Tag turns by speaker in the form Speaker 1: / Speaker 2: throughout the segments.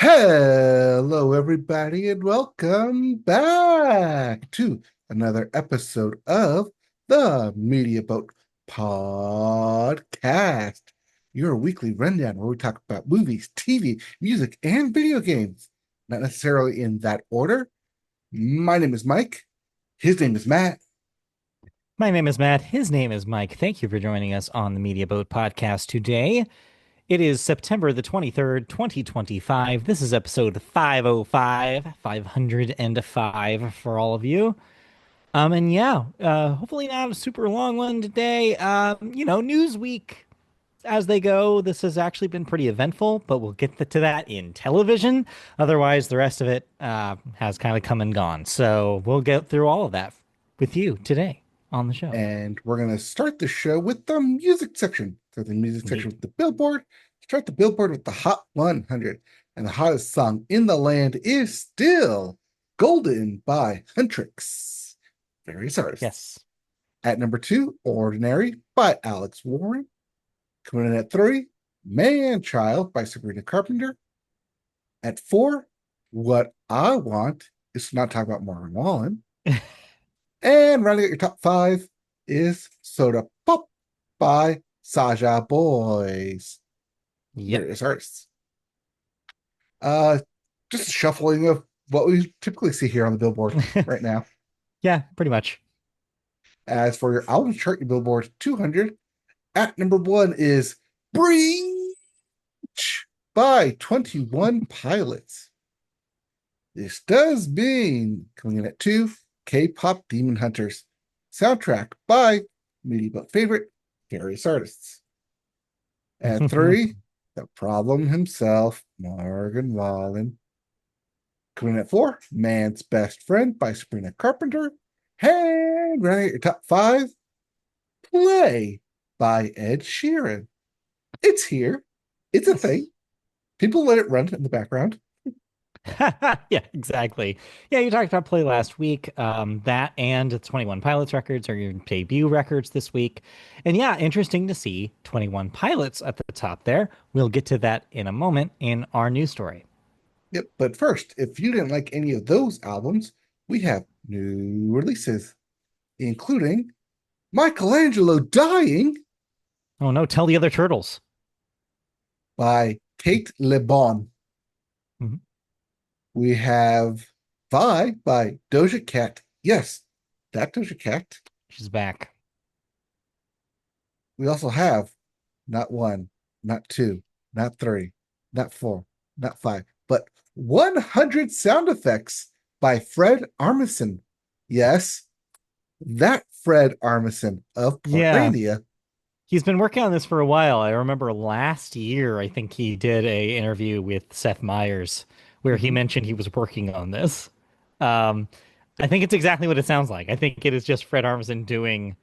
Speaker 1: Hello, everybody, and welcome back to another episode of the Media Boat Podcast, your weekly rundown where we talk about movies, TV, music, and video games. Not necessarily in that order. My name is Mike. His name is Matt.
Speaker 2: My name is Matt. His name is Mike. Thank you for joining us on the Media Boat Podcast today. It is September the 23rd, 2025. This is episode 505, 505 for all of you. Hopefully not a super long one today. News week as they go. This has actually been pretty eventful, but we'll get to that in television. Otherwise, the rest of it has kind of come and gone. So we'll get through all of that with you today on the show.
Speaker 1: And we're going to start the show with the music section. So the music section
Speaker 2: Indeed.
Speaker 1: with the Billboard. Start the Billboard with the Hot 100. And the hottest song in the land is still Golden by Huntrix. Various artists.
Speaker 2: Yes.
Speaker 1: At number 2, Ordinary by Alex Warren. Coming in at 3, Man Child by Sabrina Carpenter. At 4, What I Want is to not talk about Morgan Wallen. And rounding out your top 5 is Soda Pop by Saja Boys.
Speaker 2: Yep.
Speaker 1: Various artists. Just a shuffling of what we typically see here on the Billboard right now.
Speaker 2: Yeah, pretty much.
Speaker 1: As for your album chart, your Billboard 200, at number 1 is Breach by 21 Pilots. This does mean, coming in at 2, K-pop Demon Hunters, soundtrack by Media Boat favorite, various artists. At 3, the problem himself, Morgan Wallen. Coming in at 4, Man's Best Friend by Sabrina Carpenter. And running at your top 5, Play by Ed Sheeran. It's here. It's a thing. People let it run in the background.
Speaker 2: Yeah, exactly. Yeah, you talked about Play last week. That and 21 Pilots records are your debut records this week. And yeah, interesting to see 21 Pilots at the top there. We'll get to that in a moment in our news story.
Speaker 1: Yep. But first, if you didn't like any of those albums, we have new releases, including Michelangelo Dying
Speaker 2: Oh no, tell the other turtles.
Speaker 1: by Kate LeBon.
Speaker 2: Mhm.
Speaker 1: We have Vi by Doja Cat. Yes, that Doja Cat.
Speaker 2: She's back.
Speaker 1: We also have not 1, not 2, not 3, not 4, not 5, but 100 sound effects by Fred Armisen. Yes, that Fred Armisen of
Speaker 2: Yeah,
Speaker 1: Portlandia.
Speaker 2: he's been working on this for a while. I remember last year, I think he did a interview with Seth Meyers where he
Speaker 1: Mhm.
Speaker 2: mentioned he was working on this. Um, I think it's exactly what it sounds like. I think it is just Fred Armisen doing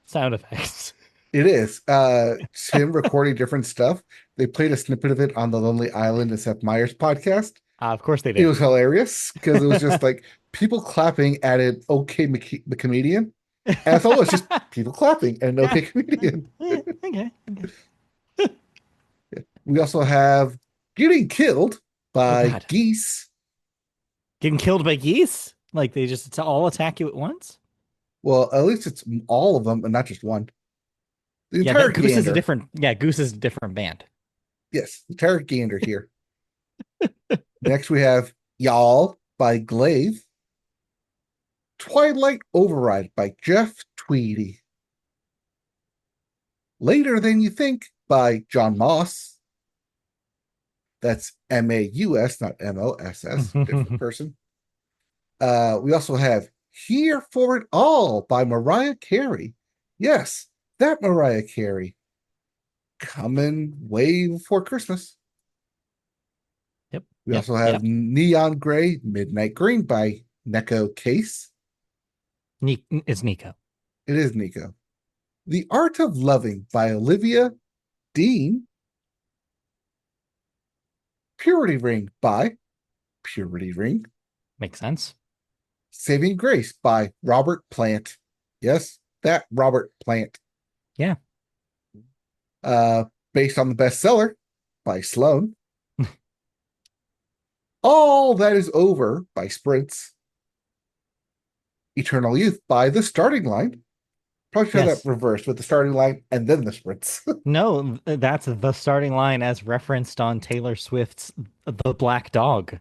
Speaker 2: sound effects.
Speaker 1: It is. It's him recording different stuff. They played a snippet of it on the Lonely Island and Seth Meyers podcast.
Speaker 2: Of course they
Speaker 1: It
Speaker 2: did.
Speaker 1: was hilarious because it was just like people clapping at an okay the comedian. And I thought it was just people clapping at an
Speaker 2: Yeah.
Speaker 1: okay comedian.
Speaker 2: Okay.
Speaker 1: We also have Getting Killed
Speaker 2: Oh
Speaker 1: by
Speaker 2: God.
Speaker 1: Geese.
Speaker 2: Getting killed by geese? Like they just all attack you at once?
Speaker 1: Well, at least it's all of them and not just one. The
Speaker 2: Yeah,
Speaker 1: entire
Speaker 2: that Goose is a
Speaker 1: gander.
Speaker 2: different Goose is a different band.
Speaker 1: Yes, the entire gander here. Next we have Y'all by Glaive. Twilight Override by Jeff Tweedy. Later Than You Think by John Moss. That's Maus, not Moss. Different person. We also have Here for It All by Mariah Carey. Yes, that Mariah Carey. Coming way before Christmas.
Speaker 2: Yep.
Speaker 1: We
Speaker 2: Yep.
Speaker 1: also have
Speaker 2: Yep.
Speaker 1: Neon Gray, Midnight Green by Neko Case.
Speaker 2: It's Nico.
Speaker 1: It is Nico. The Art of Loving by Olivia Dean. Purity Ring by Purity Ring.
Speaker 2: Makes sense.
Speaker 1: Saving Grace by Robert Plant. Yes, that Robert Plant.
Speaker 2: Yeah.
Speaker 1: Based on the bestseller by Sloan. All That Is Over by Sprints, Eternal Youth by The Starting Line. Probably should have that
Speaker 2: Yes.
Speaker 1: reversed with the starting line and then the sprints.
Speaker 2: No, that's the starting line as referenced on Taylor Swift's The Black Dog.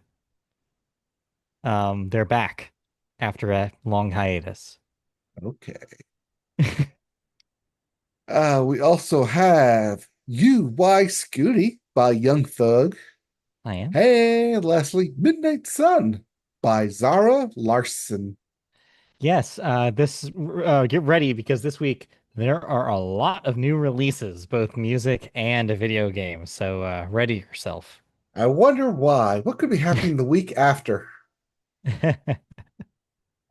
Speaker 2: They're back after a long hiatus.
Speaker 1: Okay. We also have You, Why Scooty by Young Thug.
Speaker 2: I am.
Speaker 1: Hey, Leslie, Midnight Sun by Zara Larson.
Speaker 2: Yes, get ready because this week there are a lot of new releases, both music and video games. So ready yourself.
Speaker 1: I wonder why. What could be happening the week after?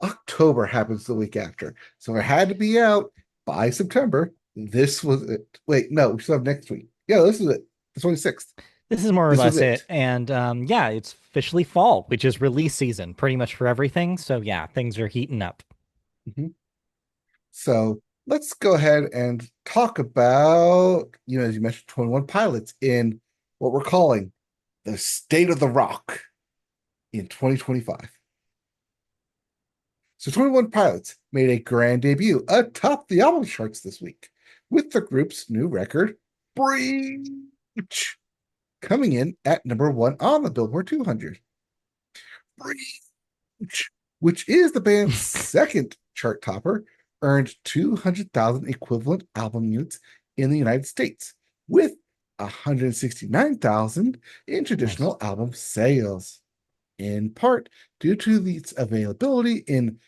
Speaker 1: October happens the week after. So it had to be out by September. This was it. Wait, no, we still have next week. Yeah, this is it. The 26th.
Speaker 2: This is more or
Speaker 1: This was
Speaker 2: less
Speaker 1: it.
Speaker 2: it. And yeah, it's officially fall, which is release season pretty much for everything. So yeah, things are heating up.
Speaker 1: Mhm. So let's go ahead and talk about, as you mentioned, 21 Pilots in what we're calling the State of the Rock in 2025. So 21 Pilots made a grand debut atop the album charts this week with the group's new record, Breach, coming in at number one on the Billboard 200. Breach, which is the band's second chart topper, earned 200,000 equivalent album units in the United States, with 169,000 in
Speaker 2: Nice.
Speaker 1: traditional album sales, in part due to its availability in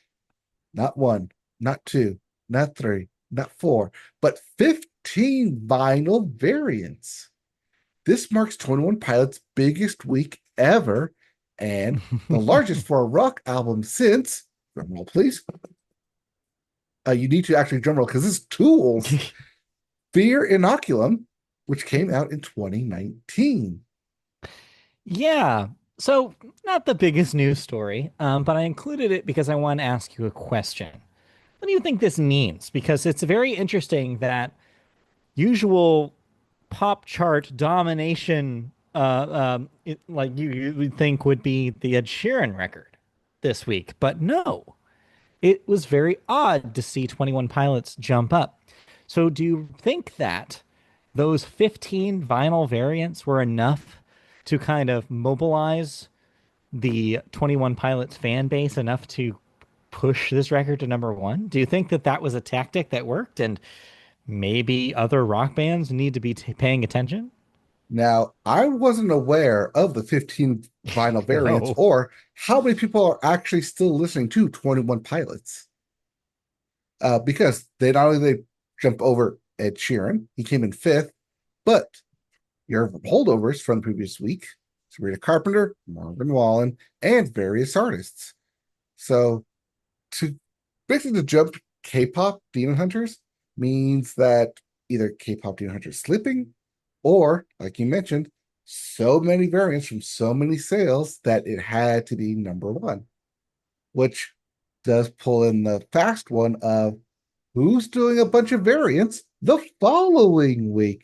Speaker 1: not one, not two, not three, not four, but 15 vinyl variants. This marks 21 Pilots' biggest week ever and the largest for a rock album since, drumroll please, you need to actually drumroll because this is Tool's Fear Inoculum, which came out in 2019.
Speaker 2: Yeah. So, not the biggest news story, but I included it because I want to ask you a question. What do you think this means? Because it's very interesting that usual pop chart domination, like you would think would be the Ed Sheeran record this week, but no, it was very odd to see 21 Pilots jump up. So, do you think that those 15 vinyl variants were enough to kind of mobilize the 21 Pilots fan base enough to push this record to number one? Do you think that that was a tactic that worked and maybe other rock bands need to be paying attention?
Speaker 1: Now, I wasn't aware of the 15 vinyl variants
Speaker 2: Oh,
Speaker 1: or how many people are actually still listening to 21 Pilots. Because they not only they jump over Ed Sheeran, he came in fifth, but your holdovers from the previous week, Sabrina Carpenter, Morgan Wallen, and various artists. So to basically to jump K-pop Demon Hunters means that either K-pop Demon Hunters slipping, or like you mentioned, so many variants from so many sales that it had to be number one, which does pull in the fast one of who's doing a bunch of variants the following week.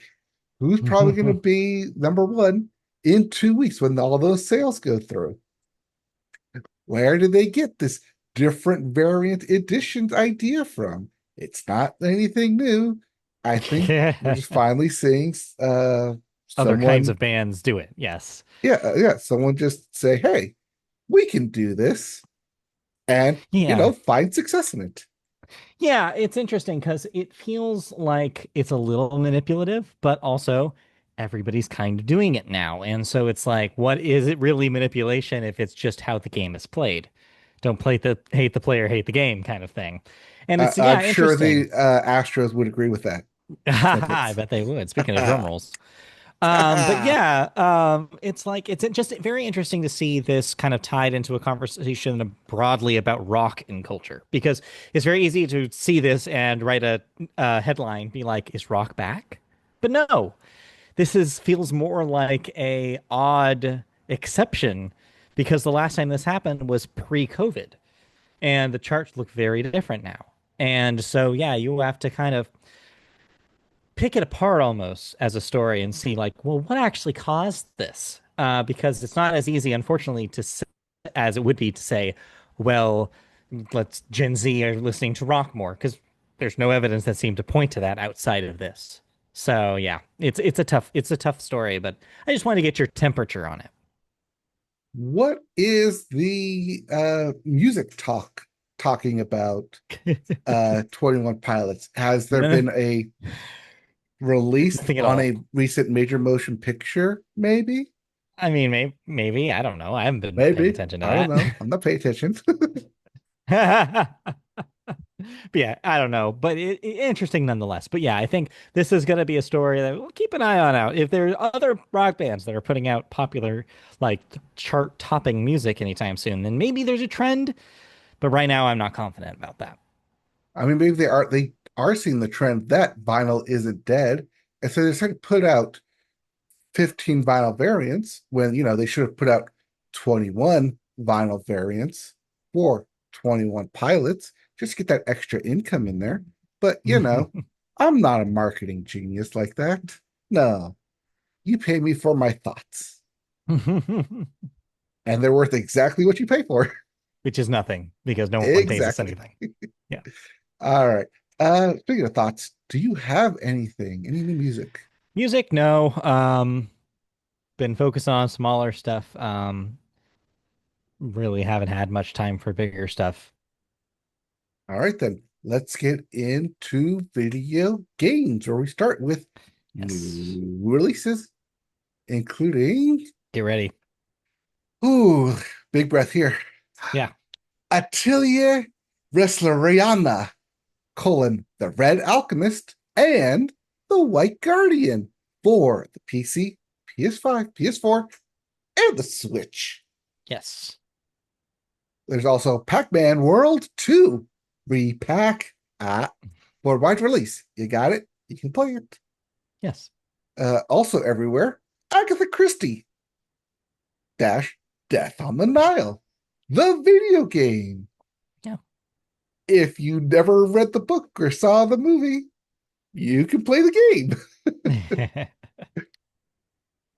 Speaker 1: Who's probably going to be number one in 2 weeks when all those sales go through? Where did they get this different variant editions idea from? It's not anything new. I think we're just finally seeing
Speaker 2: other kinds
Speaker 1: someone,
Speaker 2: of bands do it. Yes.
Speaker 1: someone just say, "Hey, we can do this," and
Speaker 2: Yeah.
Speaker 1: find success in it.
Speaker 2: Yeah, it's interesting because it feels like it's a little manipulative, but also everybody's kind of doing it now. And so it's like, what is it really manipulation if it's just how the game is played? Don't play the hate the player, hate the game kind of thing. And it's,
Speaker 1: I'm
Speaker 2: yeah,
Speaker 1: sure
Speaker 2: interesting.
Speaker 1: the Astros would agree with that
Speaker 2: I
Speaker 1: sentence.
Speaker 2: bet they would. Speaking of drum rolls. But
Speaker 1: uh,
Speaker 2: yeah, it's like it's just very interesting to see this kind of tied into a conversation broadly about rock and culture because it's very easy to see this and write a headline, be like, "Is rock back?" But no, this is feels more like a odd exception because the last time this happened was pre-COVID, and the charts look very different now. And so, yeah, you have to kind of pick it apart almost as a story and see like, well, what actually caused this? because it's not as easy, unfortunately, as it would be to say, well, let's Gen Z are listening to rock more because there's no evidence that seemed to point to that outside of this. So yeah, it's a tough story, but I just want to get your temperature on
Speaker 1: What is the music talking about
Speaker 2: it.
Speaker 1: 21 Pilots? Has there
Speaker 2: No,
Speaker 1: been a released
Speaker 2: nothing at
Speaker 1: on
Speaker 2: all.
Speaker 1: a recent major motion picture? Maybe,
Speaker 2: I mean, maybe I don't know. I haven't been paying
Speaker 1: maybe.
Speaker 2: attention to
Speaker 1: I don't know. I'm not paying attention.
Speaker 2: that. But yeah, I don't know, but interesting nonetheless. But yeah, I think this is going to be a story that we'll keep an eye on out. If there's other rock bands that are putting out popular, like chart-topping music anytime soon, then maybe there's a trend. But right now, I'm not confident about that.
Speaker 1: I mean, maybe they are seeing the trend that vinyl isn't dead, and so they're starting to put out 15 vinyl variants when they should have put out 21 vinyl variants for 21 Pilots, just get that extra income in there. But I'm not a marketing genius like that. No, you pay me for my thoughts, and they're worth exactly what you pay for.
Speaker 2: Which is nothing because no one pays us
Speaker 1: Exactly.
Speaker 2: anything. Yeah.
Speaker 1: All right. Speaking of thoughts, do you have any new music?
Speaker 2: Music, no. Been focused on smaller stuff. Really haven't had much time for bigger stuff.
Speaker 1: All right, then let's get into video games, where we start with
Speaker 2: Yes.
Speaker 1: new releases, including,
Speaker 2: Get ready.
Speaker 1: ooh, big breath here.
Speaker 2: Yeah.
Speaker 1: Atelier Wrestleriana, The Red Alchemist, and The White Guardian for the PC, PS5, PS4, and the Switch.
Speaker 2: Yes.
Speaker 1: There's also Pac-Man World 2 Repack for wide release. You got it, you can play it.
Speaker 2: Yes.
Speaker 1: Also everywhere, Agatha Christie dash Death on the Nile, the video game.
Speaker 2: Yeah.
Speaker 1: If you never read the book or saw the movie, you can play the game.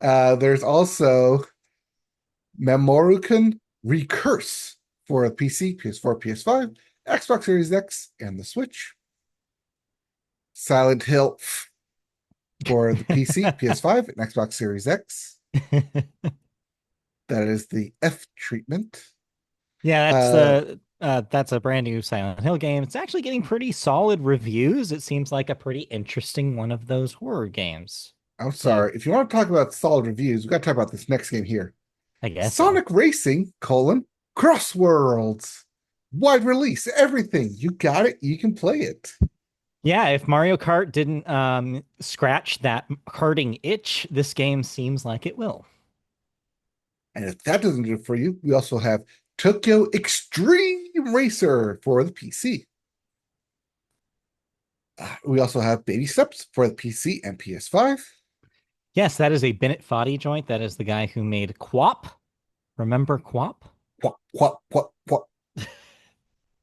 Speaker 1: There's also Memorukan Recurse for the PC, PS4, PS5, Xbox Series X, and the Switch. Silent Hill for the PC, PS5, and Xbox Series X. That is the F treatment.
Speaker 2: Yeah,
Speaker 1: Uh,
Speaker 2: that's a brand new Silent Hill game. It's actually getting pretty solid reviews. It seems like a pretty interesting one of those horror games.
Speaker 1: I'm
Speaker 2: So
Speaker 1: sorry. If you want to talk about solid reviews, we got to talk about this next game here.
Speaker 2: I guess so.
Speaker 1: Sonic Racing, Crossworlds. Wide release, everything. You got it. You can play it.
Speaker 2: Yeah, if Mario Kart didn't scratch that karting itch, this game seems like it will.
Speaker 1: And if that doesn't do it for you, we also have Tokyo Extreme Racer for the PC. We also have Baby Steps for the PC and PS5.
Speaker 2: Yes, that is a Bennett Foddy joint. That is the guy who made Quap. Remember Quap?
Speaker 1: Quap, quap, quap, quap.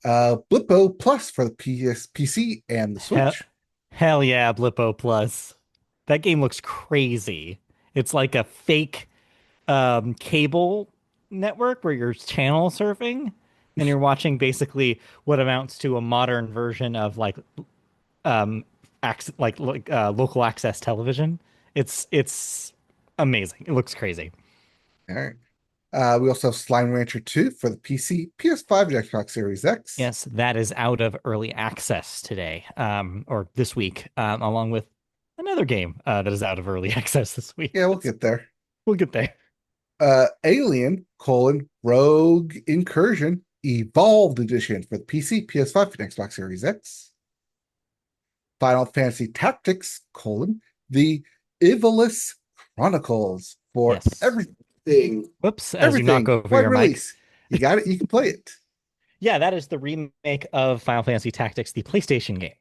Speaker 1: Blippo Plus for the PC and the
Speaker 2: Hell,
Speaker 1: Switch.
Speaker 2: hell yeah, Blippo Plus. That game looks crazy. It's like a fake cable network where you're channel surfing and you're watching basically what amounts to a modern version of um local access television. It's amazing. It looks crazy.
Speaker 1: All right. We also have Slime Rancher 2 for the PC, PS5, and Xbox Series X.
Speaker 2: Yes, that is out of early access today, or this week, along with another game that is out of early access this week.
Speaker 1: Yeah, we'll get there.
Speaker 2: We'll get there.
Speaker 1: Alien, Rogue Incursion, Evolved Edition for the PC, PS5, and Xbox Series X. Final Fantasy Tactics, the Ivalice Chronicles for
Speaker 2: Yes.
Speaker 1: everything.
Speaker 2: Whoops, as you knock
Speaker 1: Everything.
Speaker 2: over
Speaker 1: Wide
Speaker 2: your mic.
Speaker 1: release. You got it. You can play it.
Speaker 2: Yeah, that is the remake of Final Fantasy Tactics, the PlayStation game.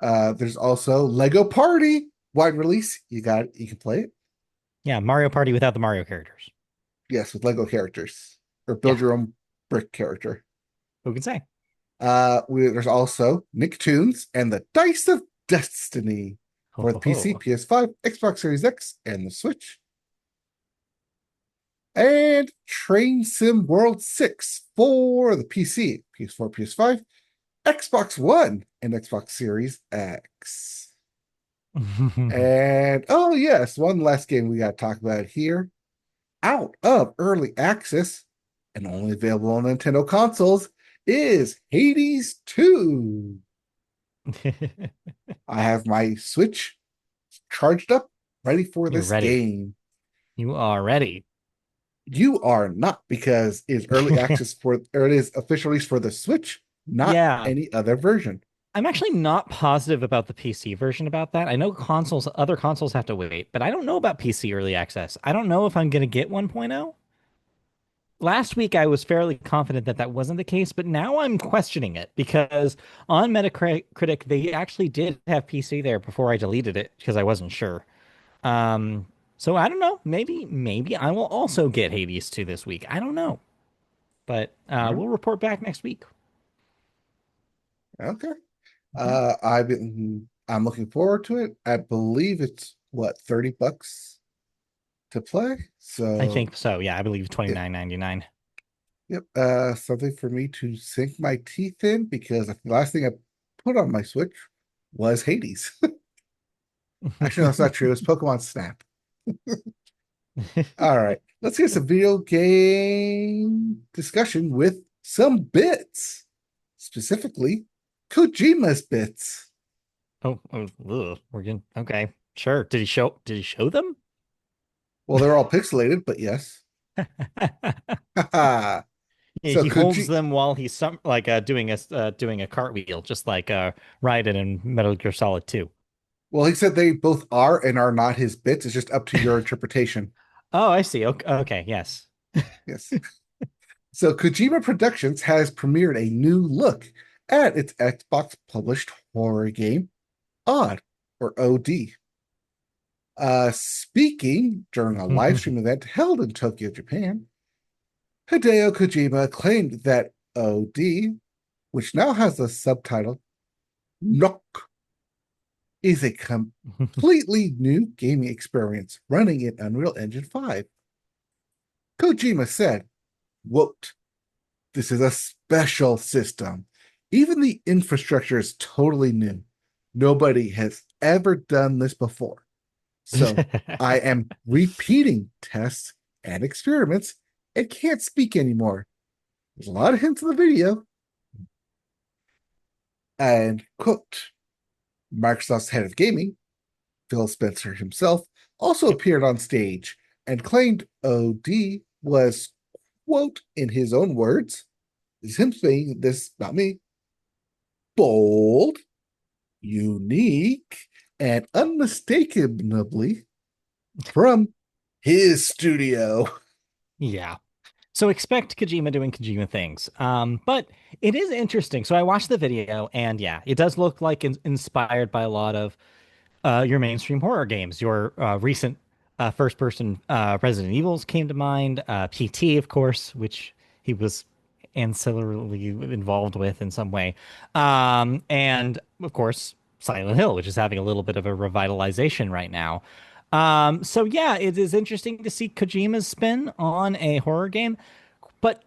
Speaker 1: There's also Lego Party. Wide release. You got it. You can play it.
Speaker 2: Yeah, Mario Party without the Mario characters.
Speaker 1: Yes, with Lego characters. Or build
Speaker 2: Yeah,
Speaker 1: your own brick character.
Speaker 2: who can say?
Speaker 1: There's also Nicktoons and the Dice of Destiny
Speaker 2: Ho
Speaker 1: for the
Speaker 2: ho
Speaker 1: PC,
Speaker 2: ho.
Speaker 1: PS5, Xbox Series X, and the Switch. and Train Sim World 6 for the PC, PS4, PS5, Xbox One, and Xbox Series X. And oh, yes, one last game we got to talk about here. Out of early access and only available on Nintendo consoles is Hades 2. I have my Switch charged up, ready for
Speaker 2: You're
Speaker 1: this
Speaker 2: ready.
Speaker 1: game.
Speaker 2: You are ready.
Speaker 1: You are not, because it's early access for, or it is official release for the Switch, not
Speaker 2: Yeah.
Speaker 1: any other version.
Speaker 2: I'm actually not positive about the PC version about that. I know other consoles have to wait, but I don't know about PC early access. I don't know if I'm going to get 1.0. Last week, I was fairly confident that that wasn't the case, but now I'm questioning it because on Metacritic, they actually did have PC there before I deleted it because I wasn't sure. So I don't know. Maybe I will also get Hades 2 this week. I don't know, but
Speaker 1: All
Speaker 2: we'll report back next week.
Speaker 1: right. Okay.
Speaker 2: Mhm.
Speaker 1: I'm looking forward to it. I believe it's what, $30 to play.
Speaker 2: I
Speaker 1: So
Speaker 2: think so. Yeah, I believe
Speaker 1: yeah,
Speaker 2: 29.99.
Speaker 1: yep. Something for me to sink my teeth in, because the last thing I put on my Switch was Hades. Actually, no, that's not true. It's Pokemon Snap. All right, let's get some video game discussion with some bits, specifically Kojima's bits.
Speaker 2: We're getting okay. Sure. Did he show them?
Speaker 1: Well, they're all pixelated, but yes.
Speaker 2: Yeah,
Speaker 1: So
Speaker 2: he holds
Speaker 1: Koji,
Speaker 2: them while he's doing a cartwheel, just like Raiden in Metal Gear Solid 2.
Speaker 1: well, he said they both are and are not his bits. It's just up to your interpretation.
Speaker 2: Oh, I see. Okay, okay, yes.
Speaker 1: Yes. So Kojima Productions has premiered a new look at its Xbox published horror game, Odd, or OD. Speaking during a live stream event held in Tokyo, Japan, Hideo Kojima claimed that OD, which now has the subtitle Nook, is a completely new gaming experience running in Unreal Engine 5. Kojima said, "Quote, this is a special system. Even the infrastructure is totally new. Nobody has ever done this before. So I am repeating tests and experiments and can't speak anymore. There's a lot of hints in the video." And quote, Microsoft's head of gaming, Phil Spencer himself, also
Speaker 2: Yep.
Speaker 1: appeared on stage and claimed OD was, quote, in his own words, is him saying this about me, bold, unique, and unmistakably from his studio.
Speaker 2: Yeah. So expect Kojima doing Kojima things. But it is interesting. So I watched the video, and yeah, it does look like inspired by a lot of your mainstream horror games. Your recent first-person Resident Evils came to mind. PT, of course, which he was ancillarily involved with in some way, and of course Silent Hill, which is having a little bit of a revitalization right now. So yeah, it is interesting to see Kojima's spin on a horror game, but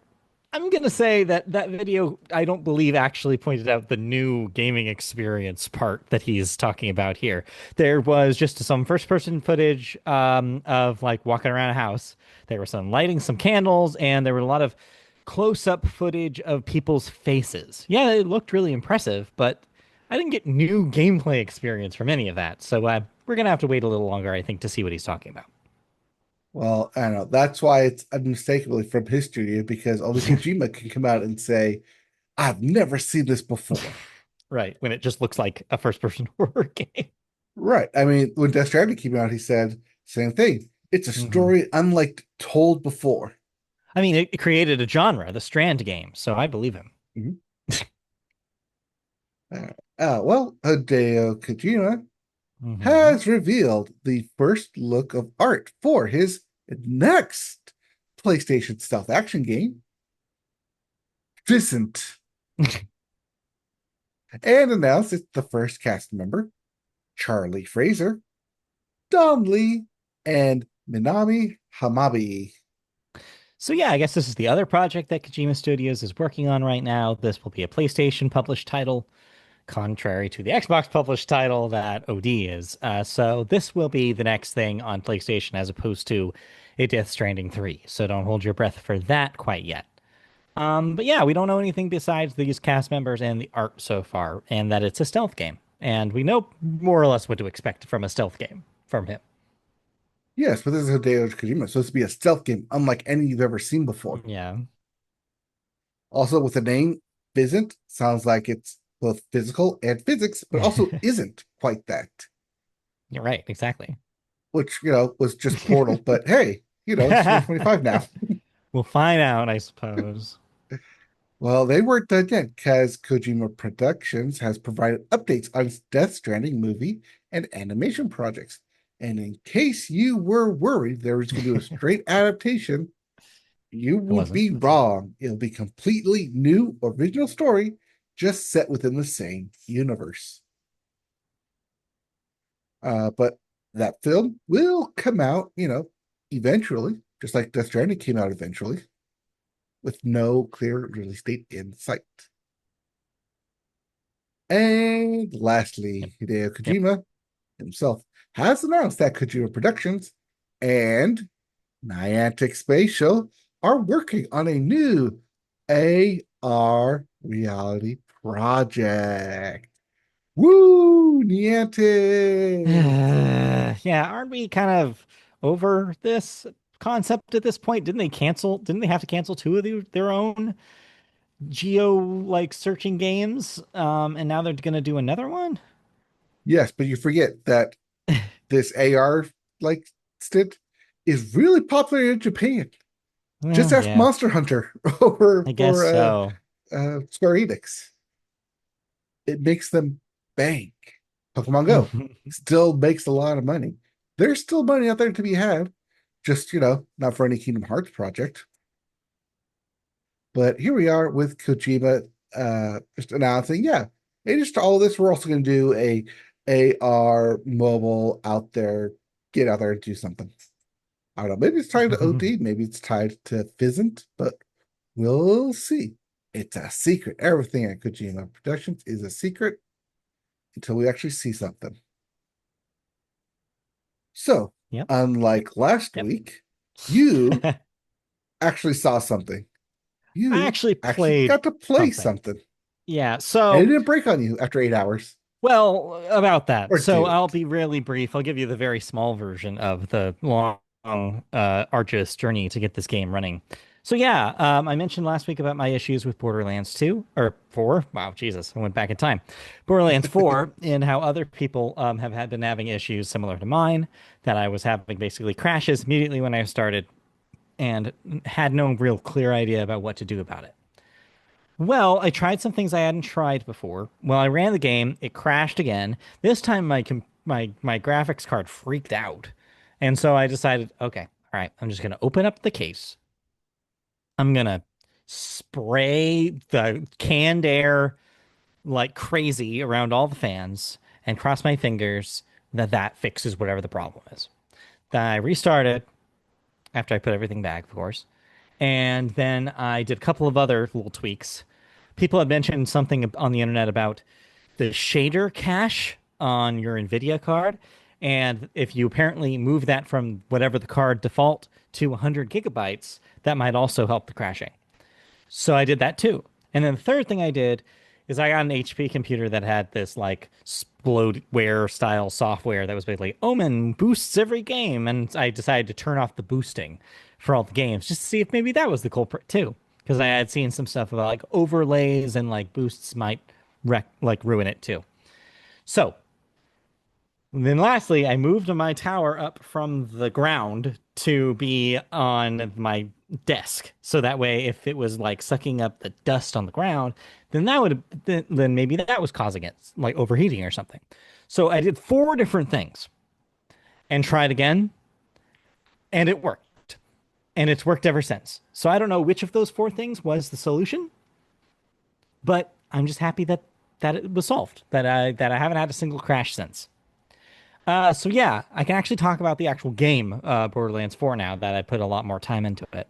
Speaker 2: I'm gonna say that that video, I don't believe, actually pointed out the new gaming experience part that he's talking about here. There was just some first-person footage of like walking around a house. There was some lighting, some candles, and there were a lot of close-up footage of people's faces. Yeah, it looked really impressive, but I didn't get new gameplay experience from any of that. So we're gonna have to wait a little longer, I think, to see what he's talking about.
Speaker 1: Well, I don't know. That's why it's unmistakably from his studio, because only Kojima can come out and say, I've never seen this before.
Speaker 2: Right, when it just looks like a first-person horror game.
Speaker 1: Right. I mean, when Death Stranding came out, he said, same thing. It's a
Speaker 2: Mhm.
Speaker 1: story unlike told before.
Speaker 2: I mean, it created a genre, the Strand game, so I believe him.
Speaker 1: Mhm. Well, Hideo Kojima
Speaker 2: Hmm.
Speaker 1: has revealed the first look of art for his next PlayStation stealth action game, Physint, and announced it's the first cast member, Charlie Fraser, Don Lee, and Minami Hamabi.
Speaker 2: So yeah, I guess this is the other project that Kojima Studios is working on right now. This will be a PlayStation published title, contrary to the Xbox published title that OD is. So this will be the next thing on PlayStation as opposed to a Death Stranding 3. So don't hold your breath for that quite yet. But yeah, we don't know anything besides these cast members and the art so far, and that it's a stealth game. And we know more or less what to expect from a stealth game from him.
Speaker 1: Yes, but this is Hideo Kojima, so this will be a stealth game unlike any you've ever seen before.
Speaker 2: Yeah,
Speaker 1: Also, with the name Physint, sounds like it's both physical and physics, but also isn't quite that,
Speaker 2: you're right, exactly.
Speaker 1: which, was just Portal. But hey, it's 2025 now.
Speaker 2: We'll find out, I suppose.
Speaker 1: Well, they weren't done yet because Kojima Productions has provided updates on its Death Stranding movie and animation projects. And in case you were worried they were just going to do a straight adaptation, you
Speaker 2: It
Speaker 1: would
Speaker 2: wasn't.
Speaker 1: be wrong. It'll be completely new original story, just set within the same universe. But that film will come out, eventually, just like Death Stranding came out eventually, with no clear release date in sight. And
Speaker 2: Yep.
Speaker 1: lastly, Hideo
Speaker 2: Yep.
Speaker 1: Kojima himself has announced that Kojima Productions and Niantic Spatial are working on a new AR reality project. Woo, Niantic!
Speaker 2: Yeah, aren't we kind of over this concept at this point? Didn't they cancel? Didn't they have to cancel two of their own geo like searching games? And now they're gonna do another one?
Speaker 1: Yes, but you forget that this AR like stint is really popular in Japan. Just
Speaker 2: Well,
Speaker 1: ask
Speaker 2: yeah,
Speaker 1: Monster Hunter over
Speaker 2: I guess
Speaker 1: for
Speaker 2: so.
Speaker 1: Square Enix. It makes them bank. Pokemon Go still makes a lot of money. There's still money out there to be had. Just, not for any Kingdom Hearts project. But here we are with Kojima just announcing, yeah, hey, just all this, we're also going to do a AR mobile out there, get out there and do something. I don't know. Maybe it's tied to OD, maybe it's tied to Physint, but we'll see. It's a secret. Everything at Kojima Productions is a secret until we actually see something. So,
Speaker 2: Yep.
Speaker 1: unlike last
Speaker 2: Yep.
Speaker 1: week, you actually saw something.
Speaker 2: I
Speaker 1: You
Speaker 2: actually
Speaker 1: actually
Speaker 2: played
Speaker 1: got to play
Speaker 2: something.
Speaker 1: something.
Speaker 2: Yeah,
Speaker 1: And it
Speaker 2: so
Speaker 1: didn't break on you after 8 hours.
Speaker 2: well, about that.
Speaker 1: Or
Speaker 2: So
Speaker 1: did
Speaker 2: I'll
Speaker 1: it?
Speaker 2: be really brief. I'll give you the very small version of the long, arduous journey to get this game running. So yeah, I mentioned last week about my issues with Borderlands 2 or 4. Wow, Jesus, I went back in time. Borderlands 4 and how other people have been having issues similar to mine, that I was having basically crashes immediately when I started and had no real clear idea about what to do about it. Well, I tried some things I hadn't tried before. Well, I ran the game, it crashed again. This time my graphics card freaked out. And so I decided, okay, all right, I'm just going to open up the case. I'm going to spray the canned air like crazy around all the fans and cross my fingers that that fixes whatever the problem is. Then I restarted after I put everything back, of course. And then I did a couple of other little tweaks. People had mentioned something on the internet about the shader cache on your NVIDIA card. And if you apparently move that from whatever the card default to 100 gigabytes, that might also help the crashing. So I did that too. And then the third thing I did is I got an HP computer that had this like explodeware style software that was basically Omen boosts every game. And I decided to turn off the boosting for all the games just to see if maybe that was the culprit too. Because I had seen some stuff about like overlays and like boosts might ruin it too. So then lastly, I moved my tower up from the ground to be on my desk. So that way, if it was like sucking up the dust on the ground, then that would then maybe that was causing it, like overheating or something. So I did four different things and tried again, and it worked. And it's worked ever since. So I don't know which of those four things was the solution, but I'm just happy that it was solved. That I haven't had a single crash since. So yeah, I can actually talk about the actual game, Borderlands 4 now that I put a lot more time into it.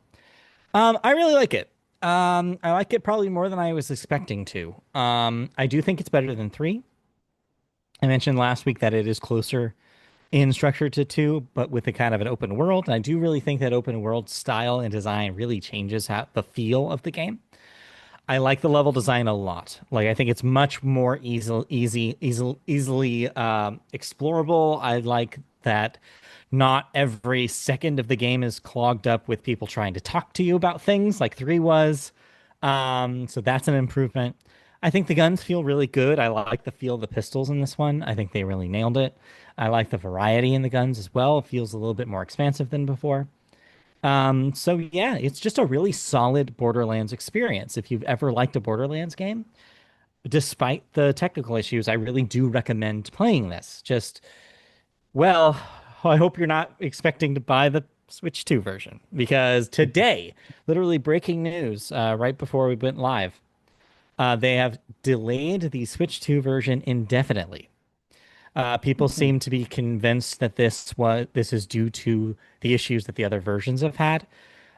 Speaker 2: I really like it. I like it probably more than I was expecting to. I do think it's better than three. I mentioned last week that it is closer in structure to two, but with a kind of an open world. And I do really think that open world style and design really changes how the feel of the game. I like the level design a lot. Like I think it's much more easily explorable. I like that not every second of the game is clogged up with people trying to talk to you about things like three was. So that's an improvement. I think the guns feel really good. I like the feel of the pistols in this one. I think they really nailed it. I like the variety in the guns as well. It feels a little bit more expansive than before. So yeah, it's just a really solid Borderlands experience. If you've ever liked a Borderlands game, despite the technical issues, I really do recommend playing this. Well, I hope you're not expecting to buy the Switch 2 version because today, literally breaking news, right before we went live, they have delayed the Switch 2 version indefinitely. People
Speaker 1: Hmm.
Speaker 2: seem to be convinced that this is due to the issues that the other versions have had.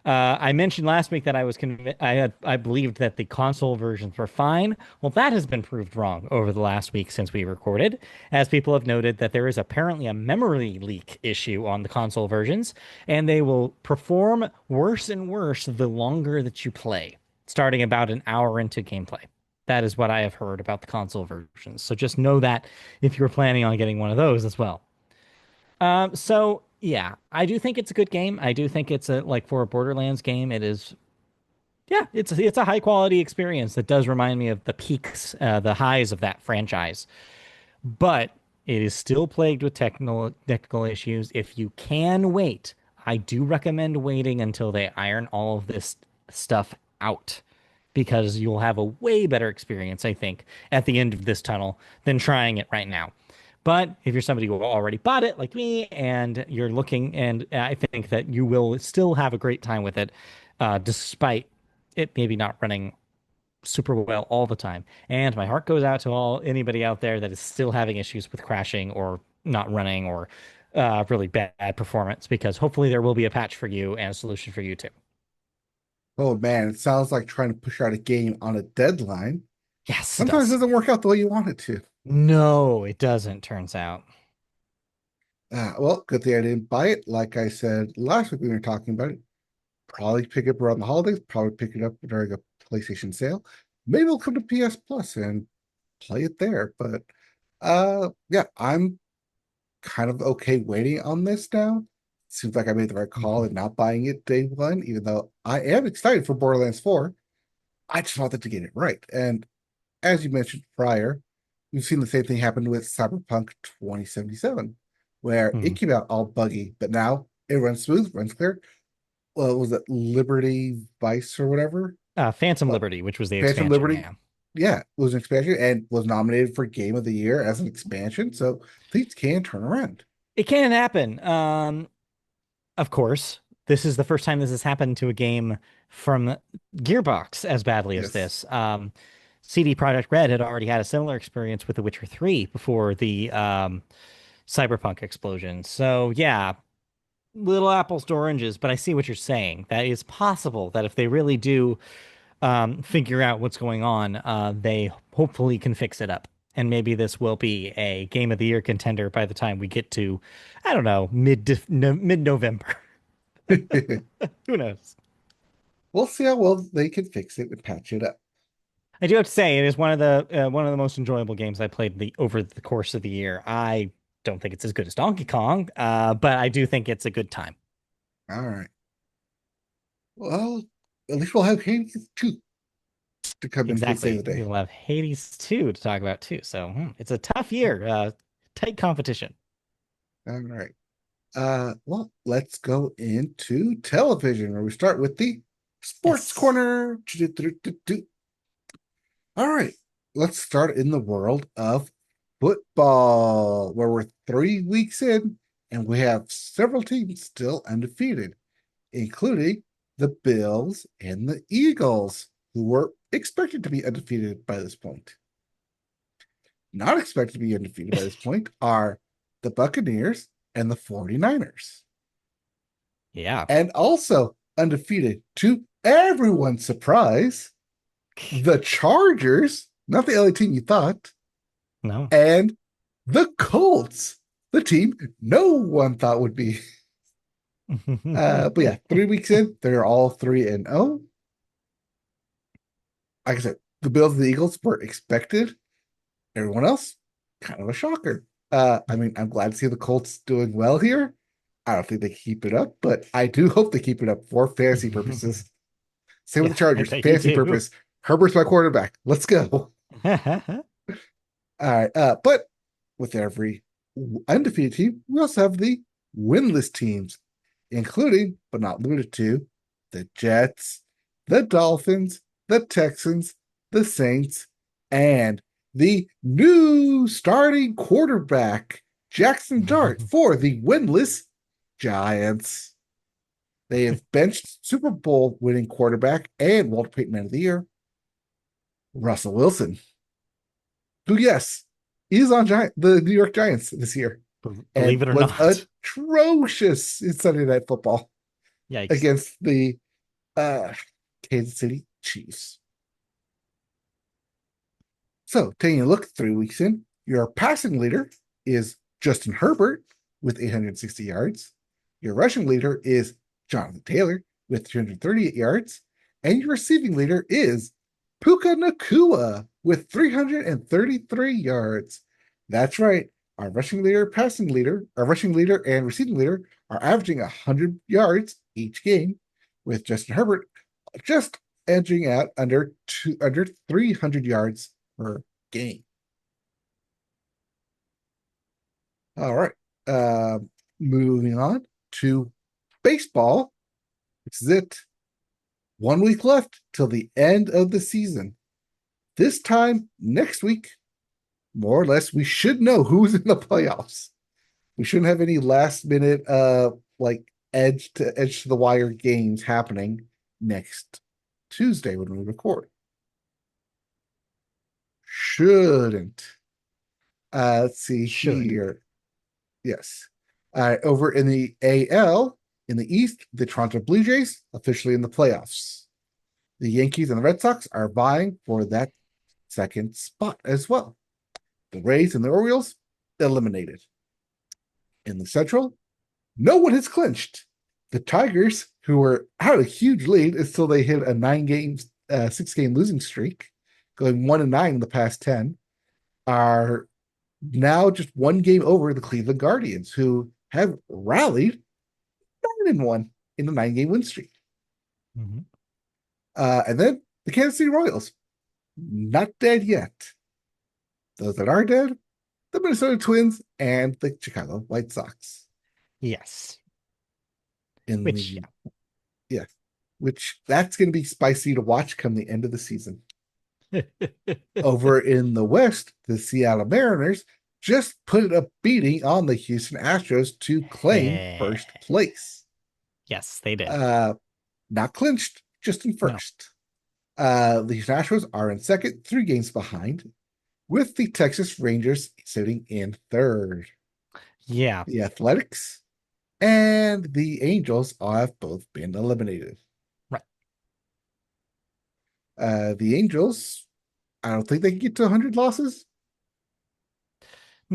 Speaker 2: I mentioned last week that I believed that the console versions were fine. Well, that has been proved wrong over the last week since we recorded, as people have noted that there is apparently a memory leak issue on the console versions, and they will perform worse and worse the longer that you play, starting about an hour into gameplay. That is what I have heard about the console versions. So just know that if you're planning on getting one of those as well. So yeah, I do think it's a good game. I do think it's a like for a Borderlands game, it is yeah, it's a high quality experience that does remind me of the peaks, the highs of that franchise. But it is still plagued with technical issues. If you can wait, I do recommend waiting until they iron all of this stuff out because you'll have a way better experience, I think, at the end of this tunnel than trying it right now. But if you're somebody who already bought it, like me, and you're looking, and I think that you will still have a great time with it, despite it maybe not running super well all the time. And my heart goes out to all anybody out there that is still having issues with crashing or not running or really bad performance, because hopefully there will be a patch for you and a solution for you too.
Speaker 1: Oh man, it sounds like trying to push out a game on a deadline.
Speaker 2: Yes, it
Speaker 1: Sometimes it
Speaker 2: does.
Speaker 1: doesn't work out the way you want it to.
Speaker 2: No, it doesn't, turns out.
Speaker 1: Well, good thing I didn't buy it. Like I said last week when we were talking about it, probably pick it up around the holidays, probably pick it up during a PlayStation sale. Maybe it'll come to PS Plus and play it there. But yeah, I'm kind of okay waiting on this now. Seems like I made the right call in not buying it day one, even though I am excited for Borderlands 4. I just wanted to get it right. And as you mentioned prior, we've seen the same thing happen with Cyberpunk 2077, where it
Speaker 2: Mhm.
Speaker 1: came out all buggy, but now it runs smooth, runs clear. Well, was it Liberty Vice or whatever?
Speaker 2: Phantom
Speaker 1: Uh,
Speaker 2: Liberty, which was the
Speaker 1: Phantom
Speaker 2: expansion,
Speaker 1: Liberty,
Speaker 2: yeah.
Speaker 1: yeah, was an expansion and was nominated for Game of the Year as an expansion. So things can turn around.
Speaker 2: It can happen. Of course, this is the first time this has happened to a game from Gearbox as badly as
Speaker 1: Yes.
Speaker 2: this. CD Projekt Red had already had a similar experience with The Witcher 3 before the Cyberpunk explosion. So, yeah, little apples to oranges, but I see what you're saying. That is possible that if they really do figure out what's going on, they hopefully can fix it up. And maybe this will be a Game of the Year contender by the time we get to, I don't know, mid November. Who knows?
Speaker 1: We'll see how well they can fix it and patch it up.
Speaker 2: I do have to say it is one of the most enjoyable games I played over the course of the year. I don't think it's as good as Donkey Kong, but I do think it's a good time.
Speaker 1: All right. Well, at least we'll have Hades 2 to come in to save
Speaker 2: Exactly.
Speaker 1: the day.
Speaker 2: We'll have Hades 2 to talk about too. So it's a tough year, tight competition.
Speaker 1: All right. Well, let's go into television where we start with the sports
Speaker 2: Yes.
Speaker 1: corner. All right. Let's start in the world of football, where we're 3 weeks in and we have several teams still undefeated, including the Bills and the Eagles, who were expected to be undefeated by this point. Not expected to be undefeated by this point are the Buccaneers and the 49ers.
Speaker 2: Yeah.
Speaker 1: And also undefeated to everyone's surprise, the Chargers, not the LA team you thought,
Speaker 2: No.
Speaker 1: and the Colts, the team no one thought would be. But yeah, 3 weeks in, they're all 3-0. Like I said, the Bills and the Eagles were expected. Everyone else, kind of a shocker. I mean, I'm glad to see the Colts doing well here. I don't think they keep it up, but I do hope they keep it up for fantasy purposes. Same with
Speaker 2: Yeah,
Speaker 1: the
Speaker 2: I
Speaker 1: Chargers,
Speaker 2: bet you
Speaker 1: fantasy
Speaker 2: do.
Speaker 1: purpose. Herbert's my quarterback. Let's go. All right. But with every undefeated team, we also have the winless teams, including, but not limited to, the Jets, the Dolphins, the Texans, the Saints, and the new starting quarterback, Jackson Dart, for the winless Giants. They have benched Super Bowl winning quarterback and Walter Payton Man of the Year, Russell Wilson, who, yes, is on the New York Giants this year and
Speaker 2: Believe it or
Speaker 1: was
Speaker 2: not.
Speaker 1: atrocious in Sunday Night Football
Speaker 2: Yikes.
Speaker 1: against the uh, Kansas City Chiefs. So, taking a look 3 weeks in, your passing leader is Justin Herbert with 860 yards. Your rushing leader is Jonathan Taylor with 338 yards. And your receiving leader is Puka Nakua with 333 yards. That's right. Our rushing leader, our rushing leader and receiving leader are averaging 100 yards each game, with Justin Herbert just edging out under 300 yards per game. All right. Uh, Moving on to baseball. This is it. 1 week left till the end of the season. This time next week, more or less, we should know who's in the playoffs. We shouldn't have any last minute like edge to the wire games happening next Tuesday when we record. Shouldn't. Let's see
Speaker 2: Should.
Speaker 1: here. Yes. Over in the AL, in the East, the Toronto Blue Jays officially in the playoffs. The Yankees and the Red Sox are vying for that second spot as well. The Rays and the Orioles eliminated. In the Central, no one has clinched. The Tigers, who were out a huge lead until they hit a 6-game losing streak, going 1-9 in the past 10, are now just one game over the Cleveland Guardians, who have rallied 9-1 in the 9-game win streak.
Speaker 2: Mhm.
Speaker 1: And then the Kansas City Royals, not dead yet. Those that are dead, the Minnesota Twins and the Chicago White Sox.
Speaker 2: Yes.
Speaker 1: In
Speaker 2: Which,
Speaker 1: the Yeah, which that's going to be spicy to watch come the end of the season.
Speaker 2: yeah.
Speaker 1: Over in the West, the Seattle Mariners just put a beating on the Houston Astros to claim first place.
Speaker 2: Yes, they did.
Speaker 1: Not clinched, just in
Speaker 2: No.
Speaker 1: first. The Houston Astros are in second, 3 games behind, with the Texas Rangers sitting in third.
Speaker 2: Yeah.
Speaker 1: The Athletics and the Angels have both been eliminated.
Speaker 2: Right.
Speaker 1: The Angels, I don't think they can get to 100 losses.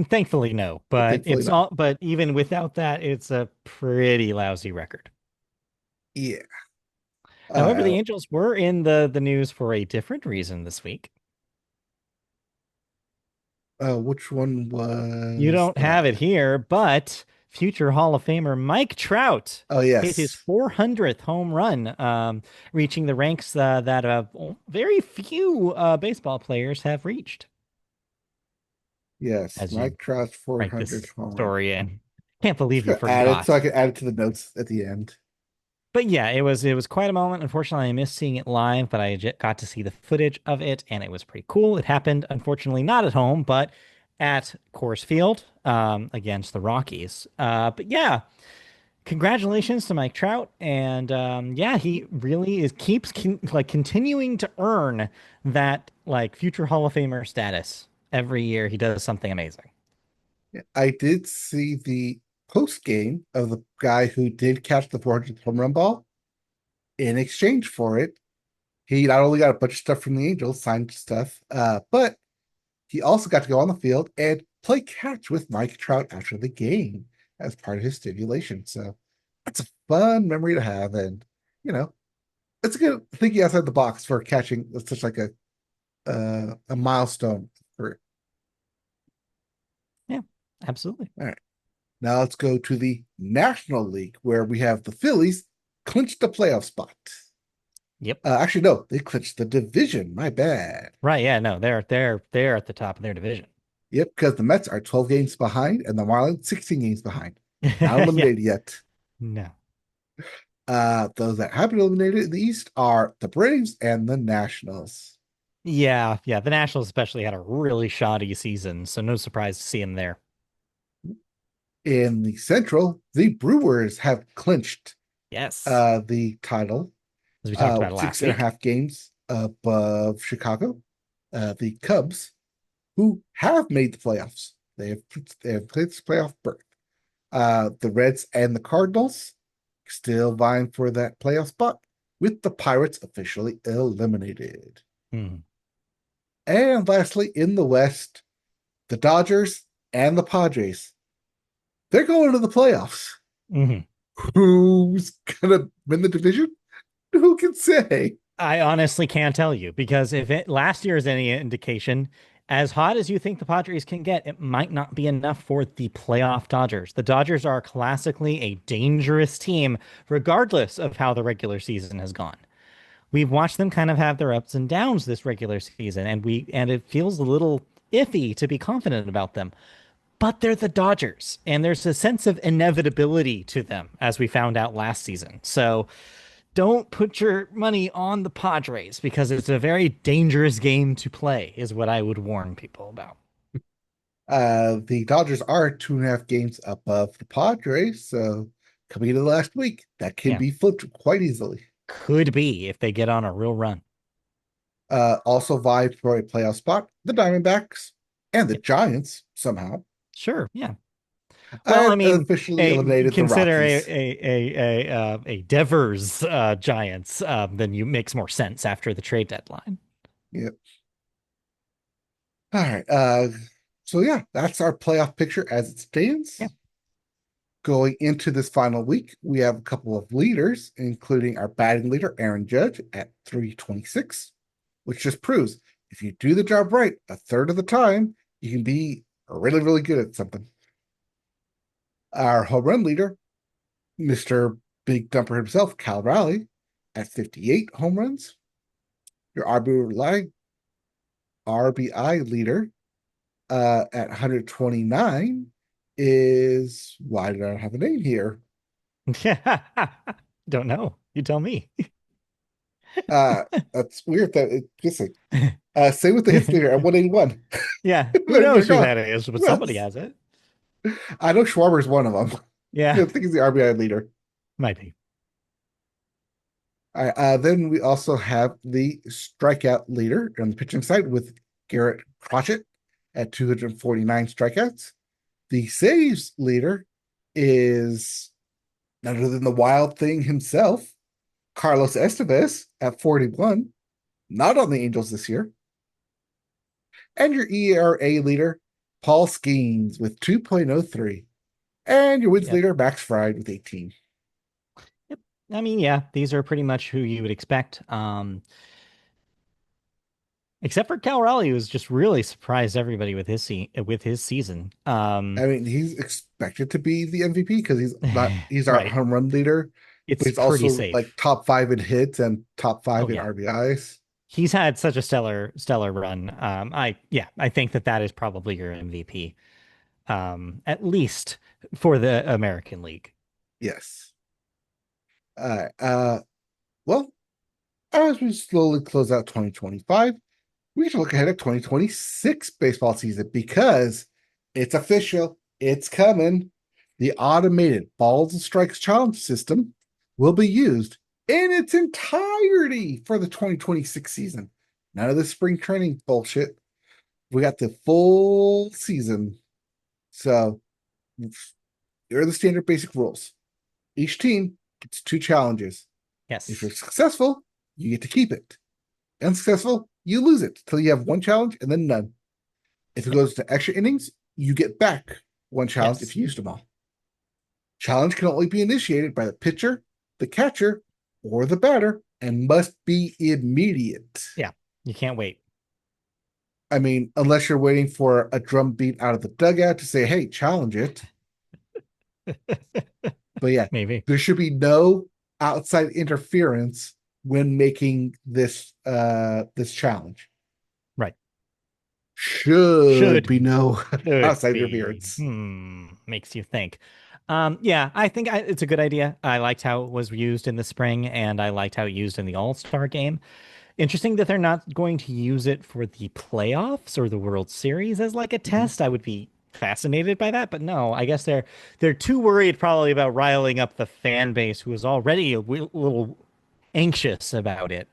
Speaker 2: Thankfully, no. But
Speaker 1: Thankfully,
Speaker 2: it's
Speaker 1: no.
Speaker 2: all. But even without that, it's a pretty lousy record.
Speaker 1: Yeah.
Speaker 2: However,
Speaker 1: Uh,
Speaker 2: the Angels were in the news for a different reason this week.
Speaker 1: which one
Speaker 2: You
Speaker 1: was
Speaker 2: don't have it
Speaker 1: that?
Speaker 2: here, but future Hall of Famer Mike Trout
Speaker 1: Oh,
Speaker 2: hit his
Speaker 1: yes.
Speaker 2: 400th home run, reaching the ranks that very few baseball players have reached.
Speaker 1: Yes.
Speaker 2: As you
Speaker 1: Mike Trout's
Speaker 2: write
Speaker 1: 400
Speaker 2: this
Speaker 1: home run.
Speaker 2: story in, can't believe
Speaker 1: Just
Speaker 2: you
Speaker 1: gonna add it so
Speaker 2: forgot.
Speaker 1: I can add it to the notes at the end.
Speaker 2: But yeah, it was quite a moment. Unfortunately, I missed seeing it live, but got to see the footage of it, and it was pretty cool. It happened, unfortunately, not at home, but at Coors Field against the Rockies. But yeah, congratulations to Mike Trout, and yeah, he really is like continuing to earn that like future Hall of Famer status. Every year, he does something amazing.
Speaker 1: Yeah, I did see the post game of the guy who did catch the 400th home run ball. In exchange for it, he not only got a bunch of stuff from the Angels, signed stuff, but he also got to go on the field and play catch with Mike Trout after the game as part of his stipulation. So that's a fun memory to have, and you know, it's a good thinking outside the box for catching such like a milestone for.
Speaker 2: Yeah, absolutely.
Speaker 1: All right. Now let's go to the National League where we have the Phillies clinched the playoff spot.
Speaker 2: Yep.
Speaker 1: Actually, no, they clinched the division. My bad.
Speaker 2: Right. Yeah. No, they're at the top of their division.
Speaker 1: Yep, because the Mets are 12 games behind and the Marlins 16 games behind. Not
Speaker 2: Yeah.
Speaker 1: eliminated yet.
Speaker 2: No.
Speaker 1: Those that have been eliminated in the East are the Braves and the Nationals.
Speaker 2: Yeah. Yeah. The Nationals especially had a really shoddy season, so no surprise to see him there.
Speaker 1: In the Central, the Brewers have clinched
Speaker 2: Yes.
Speaker 1: the title,
Speaker 2: As we talked about it
Speaker 1: six
Speaker 2: last
Speaker 1: and a
Speaker 2: week.
Speaker 1: half games above Chicago. The Cubs, who have made the playoffs, they have played this playoff berth. The Reds and the Cardinals still vying for that playoff spot, with the Pirates officially eliminated.
Speaker 2: Hmm.
Speaker 1: And lastly, in the West, the Dodgers and the Padres, they're going to the playoffs.
Speaker 2: Hmm.
Speaker 1: Who's gonna win the division? Who can say?
Speaker 2: I honestly can't tell you because if last year is any indication, as hot as you think the Padres can get, it might not be enough for the playoff Dodgers. The Dodgers are classically a dangerous team, regardless of how the regular season has gone. We've watched them kind of have their ups and downs this regular season, and it feels a little iffy to be confident about them. But they're the Dodgers, and there's a sense of inevitability to them, as we found out last season. So don't put your money on the Padres because it's a very dangerous game to play, is what I would warn people about.
Speaker 1: The Dodgers are 2.5 games above the Padres, so coming into last week, that can
Speaker 2: Yeah,
Speaker 1: be flipped quite easily.
Speaker 2: could be if they get on a real run.
Speaker 1: Also vied for a playoff spot, the Diamondbacks and the
Speaker 2: Yeah,
Speaker 1: Giants somehow,
Speaker 2: sure. Yeah. Well, I
Speaker 1: and
Speaker 2: mean,
Speaker 1: officially
Speaker 2: a
Speaker 1: eliminated the
Speaker 2: consider
Speaker 1: Rockies.
Speaker 2: a Devers Giants, then you makes more sense after the trade deadline.
Speaker 1: Yep. All right. So yeah, that's our playoff picture as it
Speaker 2: Yeah,
Speaker 1: stands. Going into this final week, we have a couple of leaders, including our batting leader, Aaron Judge, at 326, which just proves if you do the job right a third of the time, you can be really, really good at something. Our home run leader, Mr. Big Dumper himself, Cal Raleigh, at 58 home runs. Your RBI leader at 129 is, why did I not have a name here?
Speaker 2: don't know. You tell me.
Speaker 1: Uh, that's weird that it's missing. Same with the hits leader at 181.
Speaker 2: Yeah, who
Speaker 1: They're
Speaker 2: knows who
Speaker 1: gone.
Speaker 2: that is, but somebody
Speaker 1: Yes.
Speaker 2: has it.
Speaker 1: I know Schwarber's one of them.
Speaker 2: Yeah,
Speaker 1: I think he's the RBI leader.
Speaker 2: might be.
Speaker 1: All right, then we also have the strikeout leader on the pitching side with Garrett Crotchet at 249 strikeouts. The saves leader is none other than the wild thing himself, Carlos Estevez at 41, not on the Angels this year. And your ERA leader, Paul Skeens with 2.03. And your wins
Speaker 2: Yep.
Speaker 1: leader, Max Fried with 18.
Speaker 2: Yep. I mean, yeah, these are pretty much who you would expect. Except for Cal Raleigh, who's just really surprised everybody with with his season.
Speaker 1: I mean, he's expected to be the MVP because he's our
Speaker 2: Right.
Speaker 1: home run leader, but
Speaker 2: It's
Speaker 1: he's
Speaker 2: pretty
Speaker 1: also like
Speaker 2: safe.
Speaker 1: top five in hits and top
Speaker 2: Oh
Speaker 1: five in
Speaker 2: yeah.
Speaker 1: RBIs.
Speaker 2: He's had such a stellar run. I think that is probably your MVP. At least for the American League.
Speaker 1: Yes. Well, as we slowly close out 2025, we should look ahead at 2026 baseball season because it's official. It's coming. The automated balls and strikes challenge system will be used in its entirety for the 2026 season. None of this spring training bullshit. We got the full season. So here are the standard basic rules. Each team gets two challenges. If you're
Speaker 2: Yes.
Speaker 1: successful, you get to keep it. Unsuccessful, you lose it till you have one challenge and then none. If it
Speaker 2: Yep.
Speaker 1: goes to extra innings, you get back one challenge if
Speaker 2: Yes.
Speaker 1: you used them all. Challenge can only be initiated by the pitcher, the catcher, or the batter and must be immediate.
Speaker 2: Yeah. You can't wait.
Speaker 1: I mean, unless you're waiting for a drum beat out of the dugout to say, hey, challenge it. But yeah,
Speaker 2: Maybe.
Speaker 1: there should be no outside interference when making this challenge.
Speaker 2: Right.
Speaker 1: Should be
Speaker 2: Should
Speaker 1: no
Speaker 2: should
Speaker 1: outside
Speaker 2: be.
Speaker 1: interference.
Speaker 2: Makes you think. Yeah, I think it's a good idea. I liked how it was used in the spring, and I liked how it used in the All-Star game. Interesting that they're not going to use it for the playoffs or the World Series as like a
Speaker 1: Mhm.
Speaker 2: test. I would be fascinated by that, but no, I guess they're too worried probably about riling up the fan base who is already a little anxious about it.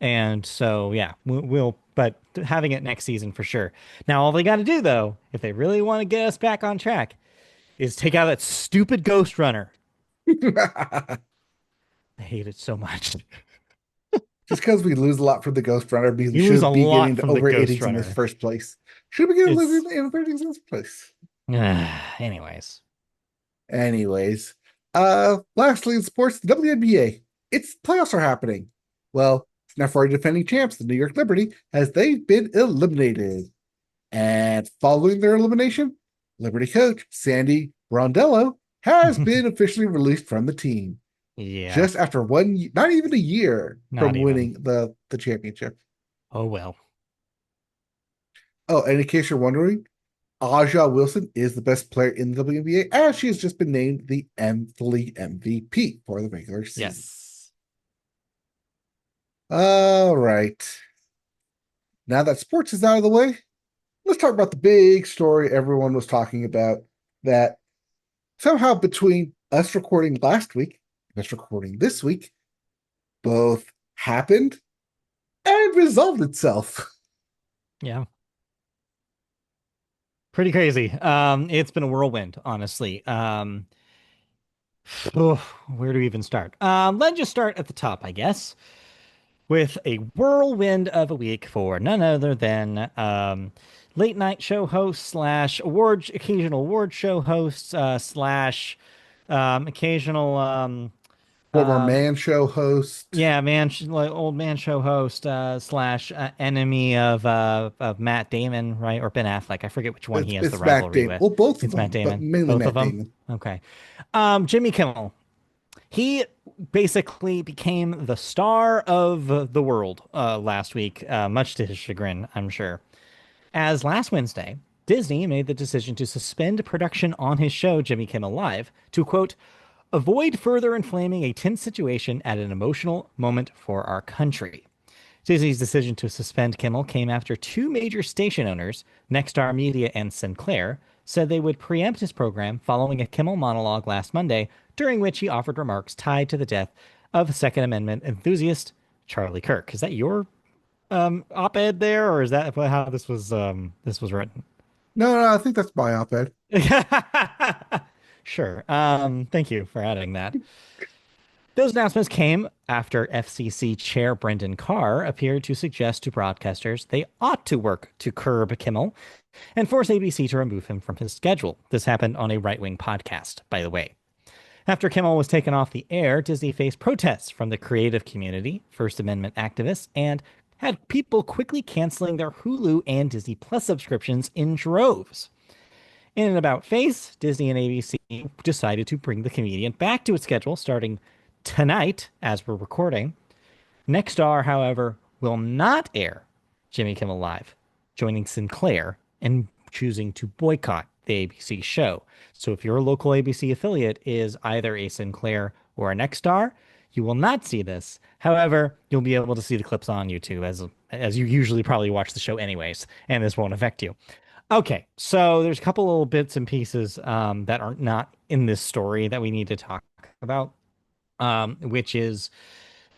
Speaker 2: And so, yeah, but having it next season for sure. Now, all they got to do, though, if they really want to get us back on track, is take out that stupid Ghost Runner. I hate it so much.
Speaker 1: Just because we lose a lot from the Ghost Runner means we
Speaker 2: You lose a
Speaker 1: shouldn't be
Speaker 2: lot
Speaker 1: getting to
Speaker 2: from the
Speaker 1: over
Speaker 2: Ghost
Speaker 1: innings in the
Speaker 2: Runner.
Speaker 1: first place. Should be getting
Speaker 2: It's,
Speaker 1: over innings in the first place.
Speaker 2: anyways.
Speaker 1: Anyways, lastly in sports, the WNBA. Its playoffs are happening. Well, now for our defending champs, the New York Liberty, as they've been eliminated. And following their elimination, Liberty coach Sandy Rondello has been officially released from the team
Speaker 2: Yeah,
Speaker 1: just after not even a year
Speaker 2: not
Speaker 1: from
Speaker 2: even.
Speaker 1: winning the championship.
Speaker 2: Oh well.
Speaker 1: Oh, and in case you're wondering, Aja Wilson is the best player in the WNBA, as she has just been named the league MVP for the regular season.
Speaker 2: Yes.
Speaker 1: All right. Now that sports is out of the way, let's talk about the big story everyone was talking about that somehow between us recording last week and us recording this week, both happened and resolved itself.
Speaker 2: Yeah. Pretty crazy. It's been a whirlwind, honestly. Where do we even start? Let's just start at the top, I guess, with a whirlwind of a week for none other than late night show host slash occasional award show host slash occasional
Speaker 1: Former
Speaker 2: um,
Speaker 1: man show host.
Speaker 2: yeah, like old man show host slash enemy of Matt Damon, right? Or Ben Affleck. I forget which one he has the
Speaker 1: It's Matt
Speaker 2: rivalry
Speaker 1: Damon.
Speaker 2: with.
Speaker 1: Well, both of
Speaker 2: It's Matt
Speaker 1: them, but
Speaker 2: Damon.
Speaker 1: mainly
Speaker 2: Both of
Speaker 1: Matt
Speaker 2: them.
Speaker 1: Damon.
Speaker 2: Okay. Jimmy Kimmel. He basically became the star of the world last week, much to his chagrin, I'm sure. As last Wednesday, Disney made the decision to suspend production on his show, Jimmy Kimmel Live, to quote, avoid further inflaming a tense situation at an emotional moment for our country. Disney's decision to suspend Kimmel came after two major station owners, Nexstar Media and Sinclair, said they would preempt his program following a Kimmel monologue last Monday, during which he offered remarks tied to the death of Second Amendment enthusiast Charlie Kirk. Is that your op-ed there, or is that how this was written?
Speaker 1: No, I think that's my op-ed.
Speaker 2: Sure. Thank you for adding that. Those announcements came after FCC Chair Brendan Carr appeared to suggest to broadcasters they ought to work to curb Kimmel and force ABC to remove him from his schedule. This happened on a right-wing podcast, by the way. After Kimmel was taken off the air, Disney faced protests from the creative community, First Amendment activists, and had people quickly canceling their Hulu and Disney Plus subscriptions in droves. In an about face, Disney and ABC decided to bring the comedian back to its schedule starting tonight as we're recording. Nexstar, however, will not air Jimmy Kimmel Live, joining Sinclair and choosing to boycott the ABC show. So if your local ABC affiliate is either a Sinclair or a Nexstar, you will not see this. However, you'll be able to see the clips on YouTube as you usually probably watch the show anyways, and this won't affect you. Okay, so there's a couple little bits and pieces that are not in this story that we need to talk about, which is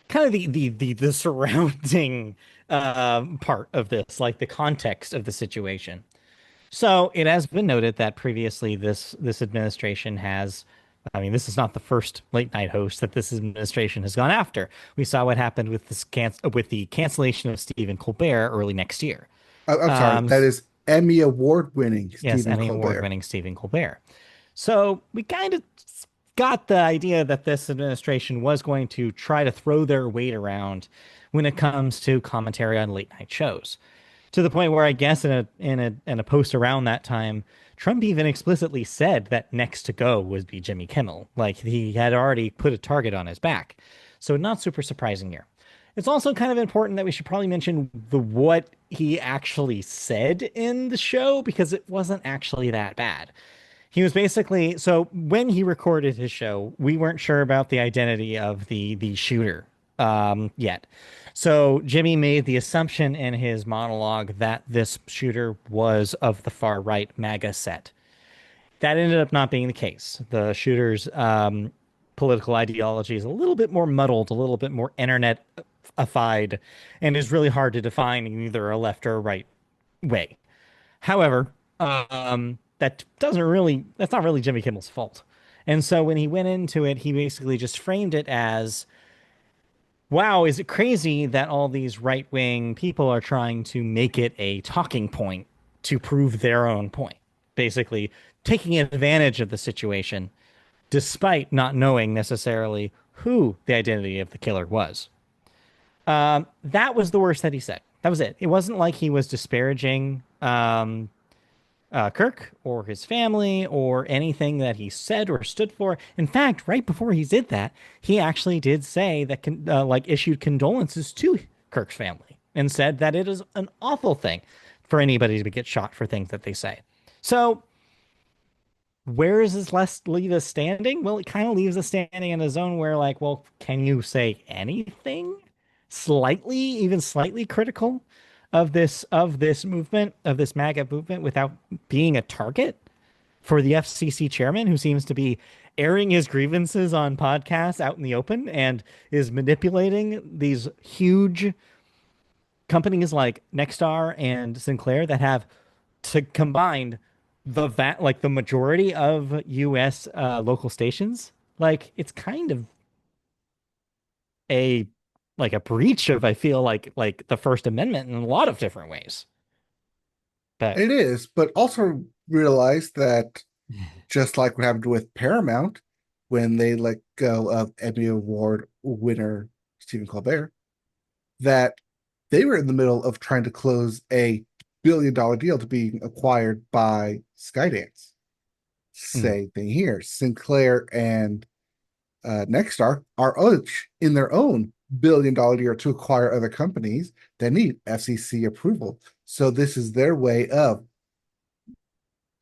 Speaker 2: kind of the surrounding part of this, like the context of the situation. So it has been noted that previously this administration has I mean, this is not the first late night host that this administration has gone after. We saw what happened with with the cancellation of Stephen Colbert early next year.
Speaker 1: I'm sorry,
Speaker 2: Um,
Speaker 1: that is Emmy Award winning
Speaker 2: yes,
Speaker 1: Stephen
Speaker 2: Emmy Award
Speaker 1: Colbert.
Speaker 2: winning Stephen Colbert. So we kind of got the idea that this administration was going to try to throw their weight around when it comes to commentary on late night shows. To the point where I guess in a post around that time, Trump even explicitly said that next to go would be Jimmy Kimmel. Like he had already put a target on his back. So not super surprising here. It's also kind of important that we should probably mention the what he actually said in the show because it wasn't actually that bad. He was basically so when he recorded his show, we weren't sure about the identity of the shooter yet. So Jimmy made the assumption in his monologue that this shooter was of the far right MAGA set. That ended up not being the case. The shooter's political ideology is a little bit more muddled, a little bit more internet-ified, and is really hard to define in either a left or a right way. However, that's not really Jimmy Kimmel's fault. And so when he went into it, he basically just framed it as, wow, is it crazy that all these right wing people are trying to make it a talking point to prove their own point? Basically, taking advantage of the situation despite not knowing necessarily who the identity of the killer was. That was the worst that he said. That was it. It wasn't like he was disparaging Kirk or his family or anything that he said or stood for. In fact, right before he did that, he actually did say that, like, issued condolences to Kirk's family and said that it is an awful thing for anybody to get shot for things that they say. So, where is this less leave us standing? Well, it kind of leaves us standing in a zone where, like, well, can you say anything slightly, even slightly critical of this movement, of this MAGA movement, without being a target for the FCC chairman, who seems to be airing his grievances on podcasts out in the open and is manipulating these huge companies like Nexstar and Sinclair that have to combine like the majority of US local stations. Like it's kind of a like a breach of, I feel like the First Amendment in a lot of different ways. But
Speaker 1: It is, but also realize that just like what happened with Paramount when they let go of Emmy Award winner Stephen Colbert, that they were in the middle of trying to close a $1 billion deal to be acquired by Skydance.
Speaker 2: mm,
Speaker 1: Same thing here. Sinclair and Nexstar are each in their own $1 billion deal to acquire other companies that need FCC approval. So this is their way of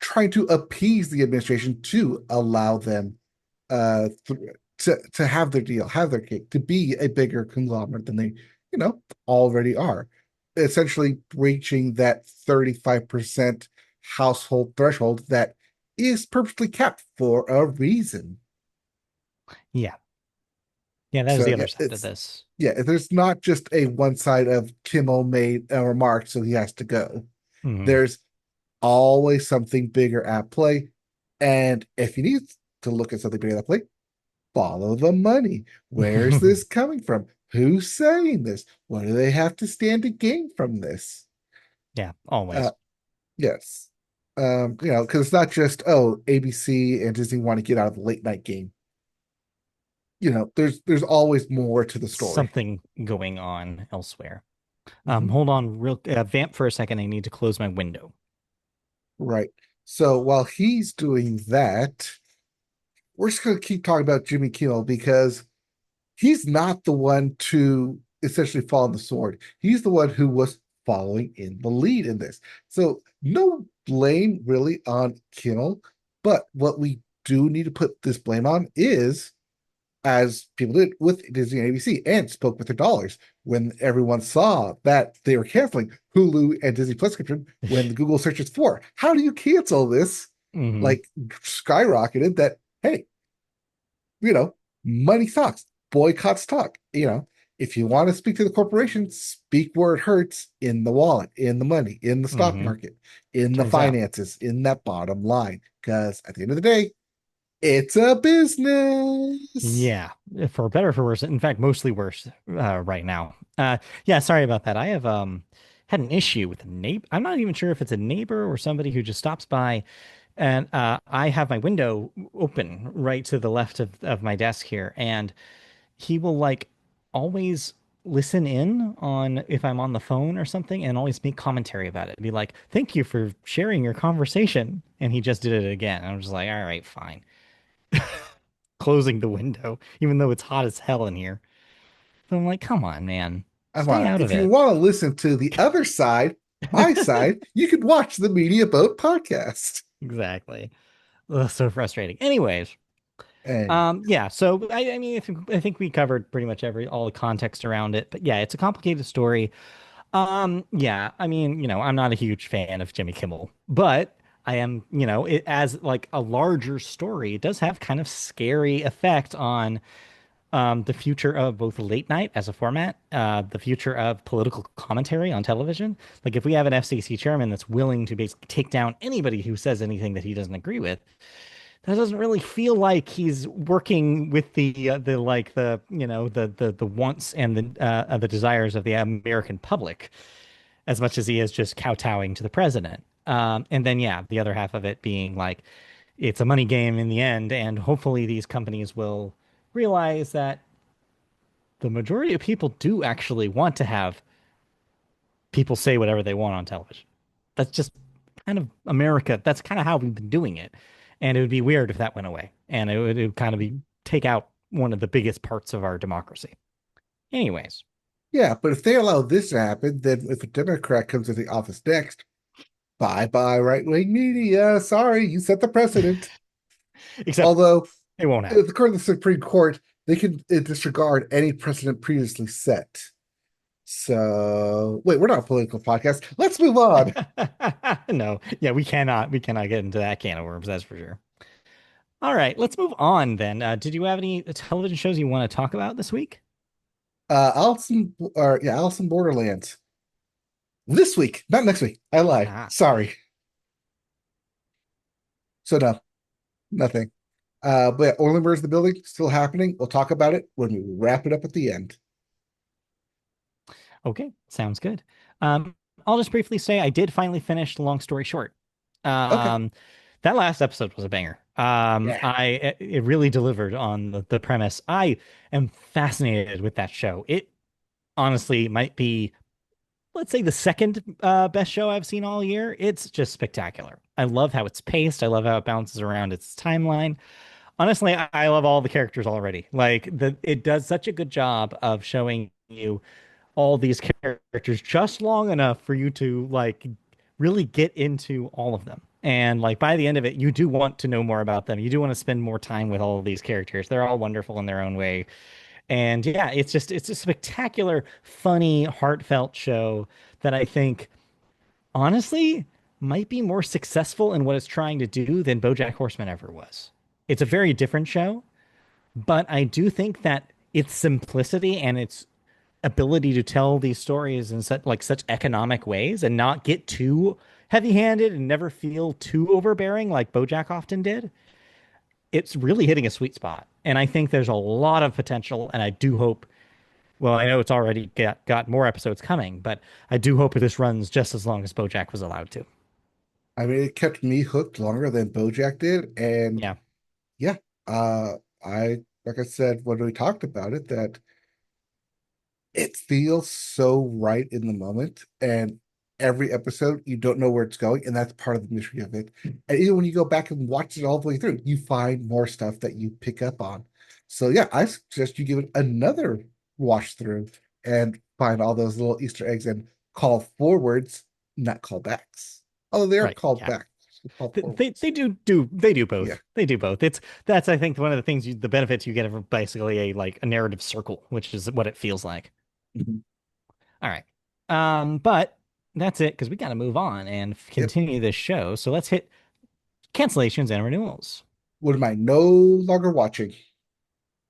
Speaker 1: trying to appease the administration to allow them to have their deal, have their cake, to be a bigger conglomerate than they, already are. Essentially breaching that 35% household threshold that is purposely kept for a reason.
Speaker 2: yeah. Yeah, that is
Speaker 1: So
Speaker 2: the
Speaker 1: yeah,
Speaker 2: other side of this.
Speaker 1: there's not just a one side of Kimmel made a remark, so he has to go.
Speaker 2: Hmm.
Speaker 1: There's always something bigger at play. And if you need to look at something bigger at play, follow the money. Where's this coming from? Who's saying this? What do they have to stand to gain from this?
Speaker 2: Yeah,
Speaker 1: Uh,
Speaker 2: always.
Speaker 1: yes. Because it's not just, oh, ABC and Disney want to get out of the late night game. There's always more to the story.
Speaker 2: Something going on elsewhere.
Speaker 1: Mhm.
Speaker 2: Hold on, real vamp for a second. I need to close my window.
Speaker 1: Right. So while he's doing that, we're just going to keep talking about Jimmy Kimmel because he's not the one to essentially fall on the sword. He's the one who was following in the lead in this. So no blame really on Kimmel, but what we do need to put this blame on is, as people did with Disney and ABC and spoke with their dollars when everyone saw that they were canceling Hulu and Disney Plus subscription when the Google searches for how do you cancel this
Speaker 2: Hmm.
Speaker 1: like skyrocketed that hey, you know, money talks, boycotts talk. If you want to speak to the corporation, speak where it hurts in the wallet, in the money, in the stock
Speaker 2: Hmm.
Speaker 1: market, in the
Speaker 2: Turns out.
Speaker 1: finances, in that bottom line. Because at the end of the day, It's a business.
Speaker 2: Yeah, for better or for worse. In fact, mostly worse right now. Yeah, sorry about that. I have had an issue with a neighbor. I'm not even sure if it's a neighbor or somebody who just stops by, and I have my window open right to the left of my desk here, and he will like always listen in on if I'm on the phone or something and always make commentary about it. Be like, "Thank you for sharing your conversation." And he just did it again. I'm just like, "All right, fine." Closing the window, even though it's hot as hell in here. But I'm like, come on, man.
Speaker 1: I'm
Speaker 2: Stay
Speaker 1: on.
Speaker 2: out of
Speaker 1: If you
Speaker 2: it.
Speaker 1: want to listen to the other side, my side, you can watch the Media Boat podcast.
Speaker 2: Exactly. Ugh, so frustrating. Anyways,
Speaker 1: And
Speaker 2: yeah, so I mean I think we covered pretty much all the context around it. But yeah, it's a complicated story. Yeah, I mean, I'm not a huge fan of Jimmy Kimmel, but I am, it as like a larger story, it does have kind of scary effect on the future of both late night as a format, the future of political commentary on television. Like if we have an FCC chairman that's willing to basically take down anybody who says anything that he doesn't agree with, that doesn't really feel like he's working with the like the wants and the desires of the American public as much as he is just kowtowing to the president. And then yeah, the other half of it being like it's a money game in the end, and hopefully these companies will realize that the majority of people do actually want to have people say whatever they want on television. That's just kind of America. That's kind of how we've been doing it. And it would be weird if that went away. And it would kind of be take out one of the biggest parts of our democracy. Anyways,
Speaker 1: yeah, but if they allow this to happen, then if a Democrat comes to the office next, bye bye right wing media. Sorry, you set the precedent.
Speaker 2: except
Speaker 1: Although,
Speaker 2: it won't happen.
Speaker 1: according to the Supreme Court, they can disregard any precedent previously set. So, wait, we're not a political podcast. Let's move on.
Speaker 2: No, yeah, we cannot get into that can of worms, that's for sure. All right, let's move on then. Did you have any television shows you want to talk about this week?
Speaker 1: Alice in Borderlands this week, not next week. I lied.
Speaker 2: Ah,
Speaker 1: Sorry. So no, nothing. But yeah, Only Murders in the Building still happening. We'll talk about it when we wrap it up at the end.
Speaker 2: okay, sounds good. I'll just briefly say I did finally finish the long story short.
Speaker 1: Okay.
Speaker 2: Um, that last episode was a banger.
Speaker 1: Yeah.
Speaker 2: It really delivered on the premise. I am fascinated with that show. It honestly might be, let's say, the second best show I've seen all year. It's just spectacular. I love how it's paced. I love how it bounces around its timeline. Honestly, I love all the characters already. Like it does such a good job of showing you all these characters just long enough for you to like really get into all of them. And like by the end of it, you do want to know more about them. You do want to spend more time with all of these characters. They're all wonderful in their own way. And yeah, it's a spectacular, funny, heartfelt show that I think honestly might be more successful in what it's trying to do than BoJack Horseman ever was. It's a very different show, but I do think that its simplicity and its ability to tell these stories in such economic ways and not get too heavy-handed and never feel too overbearing like BoJack often did. It's really hitting a sweet spot, and I think there's a lot of potential. And I do hope. Well, I know it's already got more episodes coming, but I do hope this runs just as long as BoJack was allowed to.
Speaker 1: I mean, it kept me hooked longer than BoJack did, and
Speaker 2: Yeah,
Speaker 1: yeah, I like I said when we talked about it that it feels so right in the moment, and every episode you don't know where it's going, and that's part of the mystery of it. And even when you go back and watch it all the way through, you find more stuff that you pick up on. So yeah, I suggest you give it another watch through and find all those little Easter eggs and call forwards, not callbacks. Although they are
Speaker 2: right.
Speaker 1: called
Speaker 2: Yeah,
Speaker 1: back, call
Speaker 2: they
Speaker 1: forwards.
Speaker 2: do
Speaker 1: Yeah.
Speaker 2: both. They do both. That's I think one of the things the benefits you get of basically a narrative circle, which is what it feels like.
Speaker 1: Mhm.
Speaker 2: All right. But that's it because we got to move on and
Speaker 1: Yep.
Speaker 2: continue this show. So let's hit cancellations and renewals.
Speaker 1: What am I no longer watching?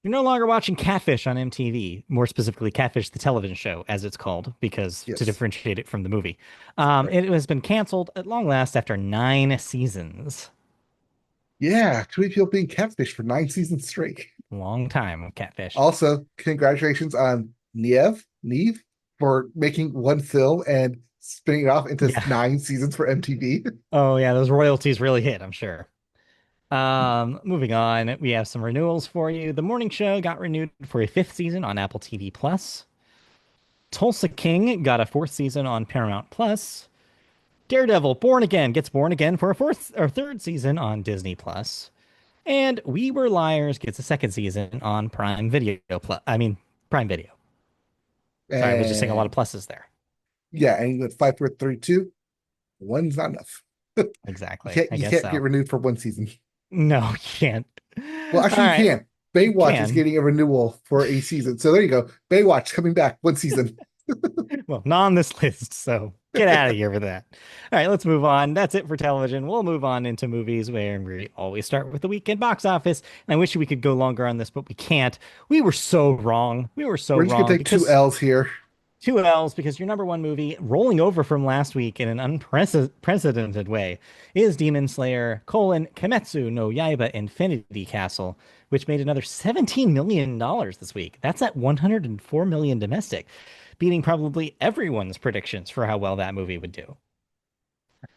Speaker 2: You're no longer watching Catfish on MTV, more specifically Catfish, the television show, as it's called, because to
Speaker 1: Yes.
Speaker 2: differentiate it from the movie.
Speaker 1: Right.
Speaker 2: It has been canceled at long last after 9 seasons.
Speaker 1: Yeah, too many people being catfished for 9 seasons straight.
Speaker 2: Long time of catfish.
Speaker 1: Also, congratulations on Neve for making one film and spinning it off into
Speaker 2: Yeah.
Speaker 1: 9 seasons for MTV.
Speaker 2: Oh yeah, those royalties really hit, I'm sure. Moving on, we have some renewals for you. The Morning Show got renewed for a fifth season on Apple TV Plus. Tulsa King got a fourth season on Paramount Plus. Daredevil Born Again gets Born Again for a fourth or third season on Disney Plus. And We Were Liars gets a second season on Prime Video Plus. I mean, Prime Video. Sorry, I was just saying a lot of
Speaker 1: And
Speaker 2: pluses there.
Speaker 1: yeah, and you went 5, 4, 3, 2. One's not enough. You
Speaker 2: Exactly.
Speaker 1: can't
Speaker 2: I
Speaker 1: you
Speaker 2: guess
Speaker 1: can't get
Speaker 2: so.
Speaker 1: renewed for one season.
Speaker 2: No, you can't.
Speaker 1: Well,
Speaker 2: All
Speaker 1: actually, you
Speaker 2: right.
Speaker 1: can.
Speaker 2: You
Speaker 1: Baywatch is
Speaker 2: can.
Speaker 1: getting a renewal for a season. So there you go. Baywatch coming back one season.
Speaker 2: Well, not on this list, so get out of here with that. All right, let's move on. That's it for television. We'll move on into movies where we always start with the weekend box office. And I wish we could go longer on this, but we can't. We were so wrong. We were so
Speaker 1: We're just gonna
Speaker 2: wrong
Speaker 1: take two
Speaker 2: because
Speaker 1: L's here.
Speaker 2: two L's because your number one movie, rolling over from last week in an unprecedented way, is Demon Slayer: Kimetsu no Yaiba Infinity Castle, which made another $17 million this week. That's at 104 million domestic, beating probably everyone's predictions for how well that movie would do.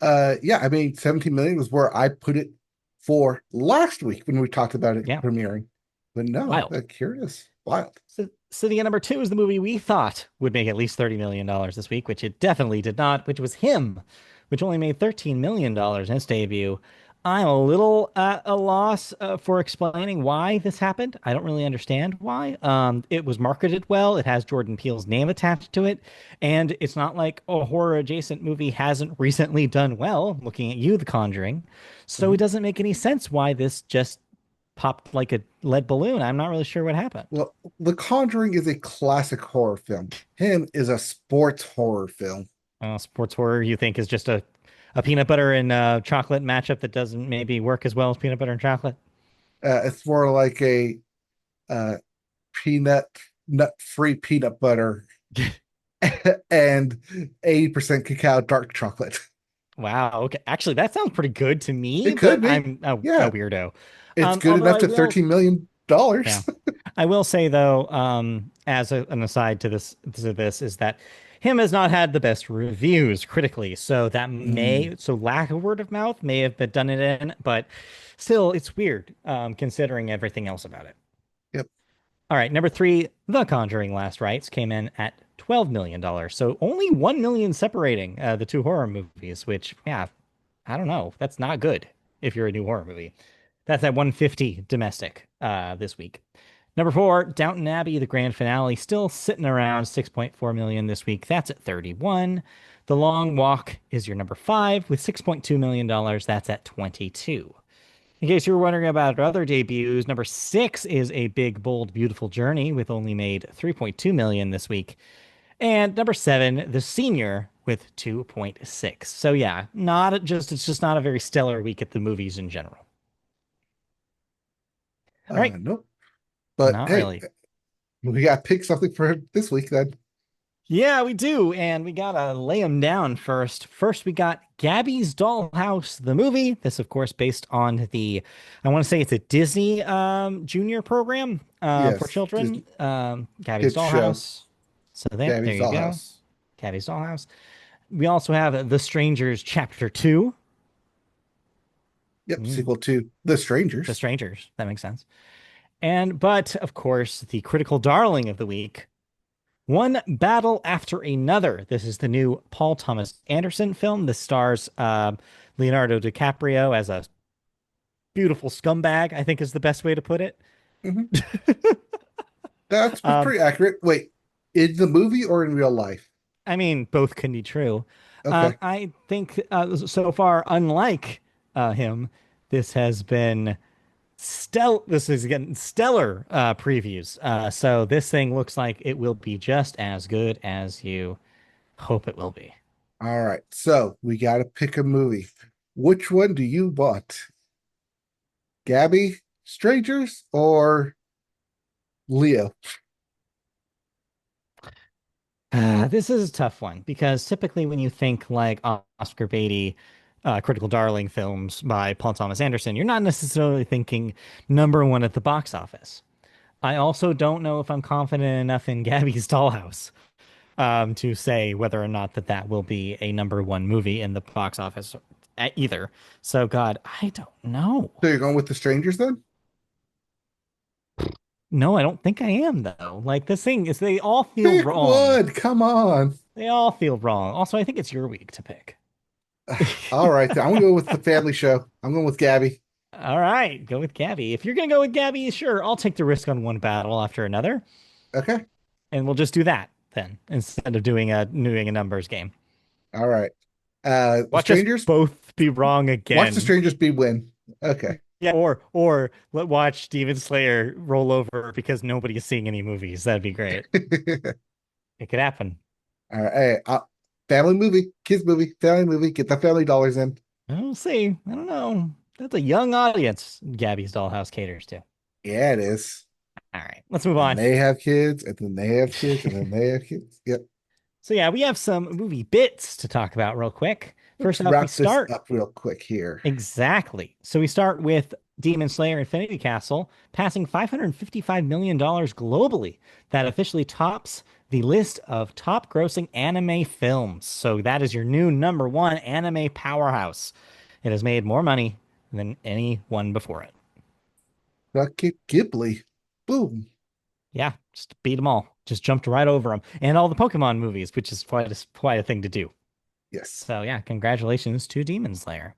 Speaker 1: Yeah, I mean, 17 million was where I put it for last week when we talked about it
Speaker 2: Yeah,
Speaker 1: premiering. But no,
Speaker 2: wild.
Speaker 1: curious, wild.
Speaker 2: So, sitting at number two is the movie we thought would make at least $30 million this week, which it definitely did not, which was Him, which only made $13 million in its debut. I'm a little at a loss for explaining why this happened. I don't really understand why. It was marketed well. It has Jordan Peele's name attached to it. And it's not like a horror adjacent movie hasn't recently done well, looking at you, The Conjuring. So
Speaker 1: Mhm.
Speaker 2: it doesn't make any sense why this just popped like a lead balloon. I'm not really sure what happened.
Speaker 1: Well, The Conjuring is a classic horror film. Him is a sports horror film.
Speaker 2: Sports horror you think is just a peanut butter and chocolate matchup that doesn't maybe work as well as peanut butter and chocolate?
Speaker 1: It's more like a uh, peanut nut free peanut butter and 80% cacao dark chocolate.
Speaker 2: Wow. Okay. Actually, that sounds pretty good to me,
Speaker 1: It could
Speaker 2: but
Speaker 1: be.
Speaker 2: I'm a
Speaker 1: Yeah,
Speaker 2: weirdo.
Speaker 1: it's good
Speaker 2: Although
Speaker 1: enough
Speaker 2: I
Speaker 1: to
Speaker 2: will,
Speaker 1: $13 million.
Speaker 2: yeah, I will say though, as an aside to this, is that him has not had the best reviews critically, so
Speaker 1: Mm,
Speaker 2: so lack of word of mouth may have been done it in, but still, it's weird, considering everything else about it.
Speaker 1: yep.
Speaker 2: All right, number three, The Conjuring Last Rites came in at $12 million. So only 1 million separating the two horror movies, which, yeah, I don't know. That's not good if you're a new horror movie. That's at 150 domestic this week. Number four, Downton Abbey, the grand finale, still sitting around 6.4 million this week. That's at 31. The Long Walk is your number five with $6.2 million. That's at 22. In case you were wondering about other debuts, number six is A Big, Bold, Beautiful Journey with only made 3.2 million this week. And number seven, The Senior with 2.6. So yeah, it's just not a very stellar week at the movies in general. All right,
Speaker 1: Nope. But
Speaker 2: not
Speaker 1: hey,
Speaker 2: really.
Speaker 1: we got to pick something for this week then.
Speaker 2: Yeah, we do. And we gotta lay them down first. First, we got Gabby's Dollhouse, the movie. This, of course, based on I want to say it's a Disney Junior program for
Speaker 1: Yes,
Speaker 2: children.
Speaker 1: Disney
Speaker 2: Gabby's
Speaker 1: kids show,
Speaker 2: Dollhouse. So there
Speaker 1: Gabby's
Speaker 2: you go.
Speaker 1: Dollhouse.
Speaker 2: Gabby's Dollhouse. We also have The Strangers Chapter 2.
Speaker 1: Yep,
Speaker 2: Mm,
Speaker 1: sequel to The
Speaker 2: The
Speaker 1: Strangers.
Speaker 2: Strangers. That makes sense. But of course, the critical darling of the week, One Battle After Another. This is the new Paul Thomas Anderson film. This stars Leonardo DiCaprio as a beautiful scumbag, I think is the best way to put it.
Speaker 1: Hmm. That's
Speaker 2: Um,
Speaker 1: pretty accurate. Wait, in the movie or in real life?
Speaker 2: I mean, both can be true.
Speaker 1: Okay.
Speaker 2: I think so far, unlike him, this has been this is getting stellar previews. So this thing looks like it will be just as good as you hope it will be.
Speaker 1: All right. So we got to pick a movie. Which one do you want? Gabby, Strangers, or Leo?
Speaker 2: This is a tough one because typically when you think like Oscar Beatty, critical darling films by Paul Thomas Anderson, you're not necessarily thinking number one at the box office. I also don't know if I'm confident enough in Gabby's Dollhouse to say whether or not that will be a number one movie in the box office either. So, God, I don't know.
Speaker 1: So you're going with The Strangers then?
Speaker 2: No, I don't think I am though. Like this thing is, they all feel
Speaker 1: Pick
Speaker 2: wrong.
Speaker 1: one. Come on.
Speaker 2: They all feel wrong. Also, I think it's your week to pick.
Speaker 1: All right. I'm gonna go with the family show. I'm going with Gabby.
Speaker 2: All right, go with Gabby. If you're gonna go with Gabby, sure, I'll take the risk on one battle after another,
Speaker 1: Okay.
Speaker 2: and we'll just do that then instead of doing a numbers game.
Speaker 1: All right. The
Speaker 2: Watch us
Speaker 1: Strangers.
Speaker 2: both be wrong
Speaker 1: Watch The
Speaker 2: again.
Speaker 1: Strangers be win. Okay.
Speaker 2: Yeah, or let watch Demon Slayer roll over because nobody is seeing any movies. That'd be great. It could happen.
Speaker 1: All right. Hey, family movie, kids movie, family movie. Get the family dollars in.
Speaker 2: We'll see. I don't know. That's a young audience Gabby's Dollhouse caters to.
Speaker 1: Yeah, it is.
Speaker 2: All right, let's move
Speaker 1: And
Speaker 2: on.
Speaker 1: they have kids, and then they have kids, and then they have kids. Yep.
Speaker 2: So yeah, we have some movie bits to talk about real quick.
Speaker 1: Let's
Speaker 2: First off, we
Speaker 1: wrap this
Speaker 2: start
Speaker 1: up real quick here.
Speaker 2: exactly. So we start with Demon Slayer Infinity Castle passing $555 million globally. That officially tops the list of top grossing anime films. So that is your new number one anime powerhouse. It has made more money than any one before it.
Speaker 1: Duck it, Ghibli. Boom.
Speaker 2: Yeah, just beat them all. Just jumped right over them. And all the Pokemon movies, which is quite a thing to do.
Speaker 1: Yes.
Speaker 2: So yeah, congratulations to Demon Slayer.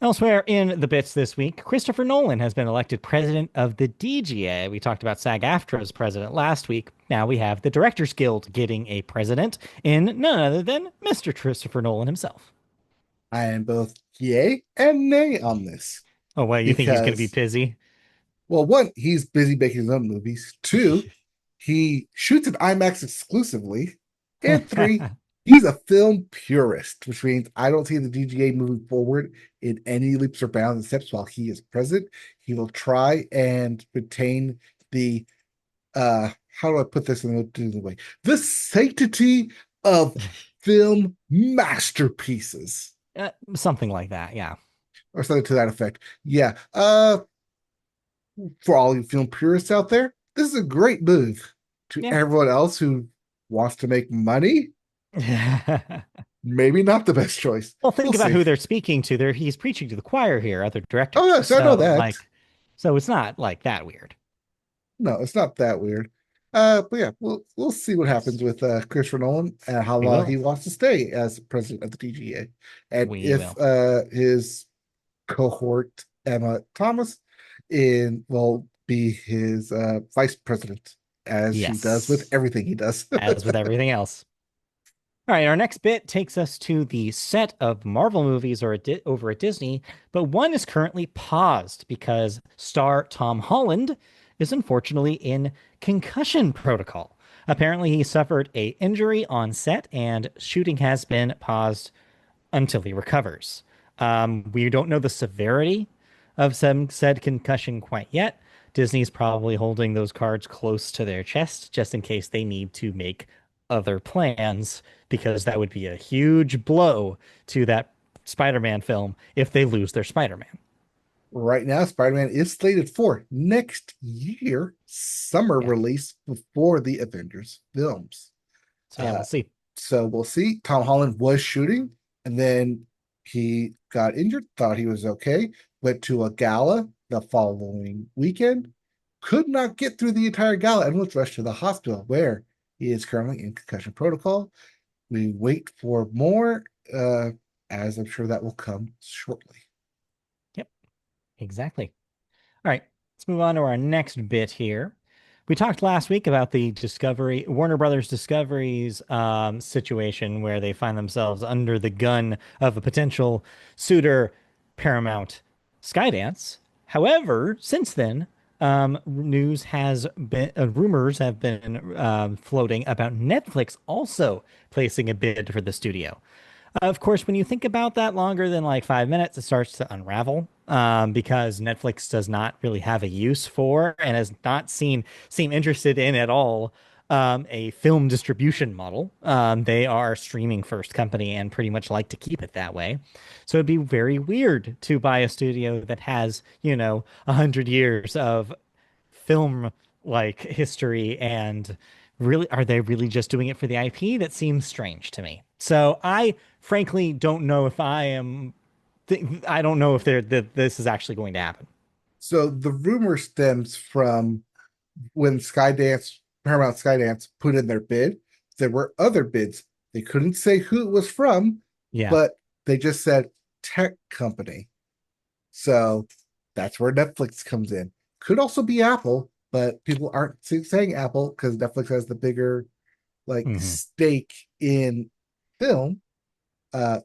Speaker 2: Elsewhere in the bits this week, Christopher Nolan has been elected president of the DGA. We talked about SAG-AFTRA's president last week. Now we have the Directors Guild getting a president in none other than Mr. Christopher Nolan himself.
Speaker 1: I am both yay and nay on this
Speaker 2: Oh, well, you think he's going to be
Speaker 1: because,
Speaker 2: busy?
Speaker 1: well, one, he's busy making his own movies. Two, he shoots in IMAX exclusively. And three, he's a film purist, which means I don't see the DGA moving forward in any leaps or bounds and steps while he is president. He will try and retain the how do I put this in a way? The sanctity of film masterpieces.
Speaker 2: Something like that, yeah.
Speaker 1: Or something to that effect. Yeah. For all you film purists out there, this is a great move. To
Speaker 2: Yeah.
Speaker 1: everyone else who wants to make money, maybe not the best choice.
Speaker 2: Well, think
Speaker 1: We'll
Speaker 2: about
Speaker 1: see.
Speaker 2: who they're speaking to. He's preaching to the choir here, other directors.
Speaker 1: Oh, yes, I know that.
Speaker 2: So it's not like that weird.
Speaker 1: No, it's not that weird. But yeah, we'll see what happens with Christopher Nolan and how
Speaker 2: We
Speaker 1: long
Speaker 2: will.
Speaker 1: he wants to stay as president of the DGA, and
Speaker 2: We
Speaker 1: if
Speaker 2: will.
Speaker 1: his cohort Emma Thomas in will be his vice president, as she does with
Speaker 2: Yes.
Speaker 1: everything he does.
Speaker 2: As with everything else. All right, our next bit takes us to the set of Marvel movies over at Disney, but one is currently paused because star Tom Holland is unfortunately in concussion protocol. Apparently, he suffered a injury on set and shooting has been paused until he recovers. We don't know the severity of some said concussion quite yet. Disney's probably holding those cards close to their chest just in case they need to make other plans, because that would be a huge blow to that Spider-Man film if they lose their Spider-Man.
Speaker 1: Right now, Spider-Man is slated for next year summer
Speaker 2: Yeah.
Speaker 1: release before the Avengers films.
Speaker 2: So yeah, we'll see.
Speaker 1: So we'll see. Tom Holland was shooting, and then he got injured, thought he was okay, went to a gala the following weekend, could not get through the entire gala, and was rushed to the hospital where he is currently in concussion protocol. We wait for more, as I'm sure that will come shortly.
Speaker 2: Yep, exactly. All right, let's move on to our next bit here. We talked last week about the Warner Brothers Discovery's situation where they find themselves under the gun of a potential suitor, Paramount Skydance. However, since then, rumors have been floating about Netflix also placing a bid for the studio. Of course, when you think about that longer than like 5 minutes, it starts to unravel because Netflix does not really have a use for and has not seem interested in at all a film distribution model. They are a streaming first company and pretty much like to keep it that way. So it'd be very weird to buy a studio that has, 100 years of film like history and really, are they really just doing it for the IP? That seems strange to me. So I frankly don't know if I don't know if that this is actually going to happen.
Speaker 1: So the rumor stems from when Paramount Skydance put in their bid. There were other bids. They couldn't say who it was from,
Speaker 2: Yeah.
Speaker 1: but they just said tech company. So that's where Netflix comes in. Could also be Apple, but people aren't saying Apple because Netflix has the bigger
Speaker 2: Hmm.
Speaker 1: stake in film. Uh,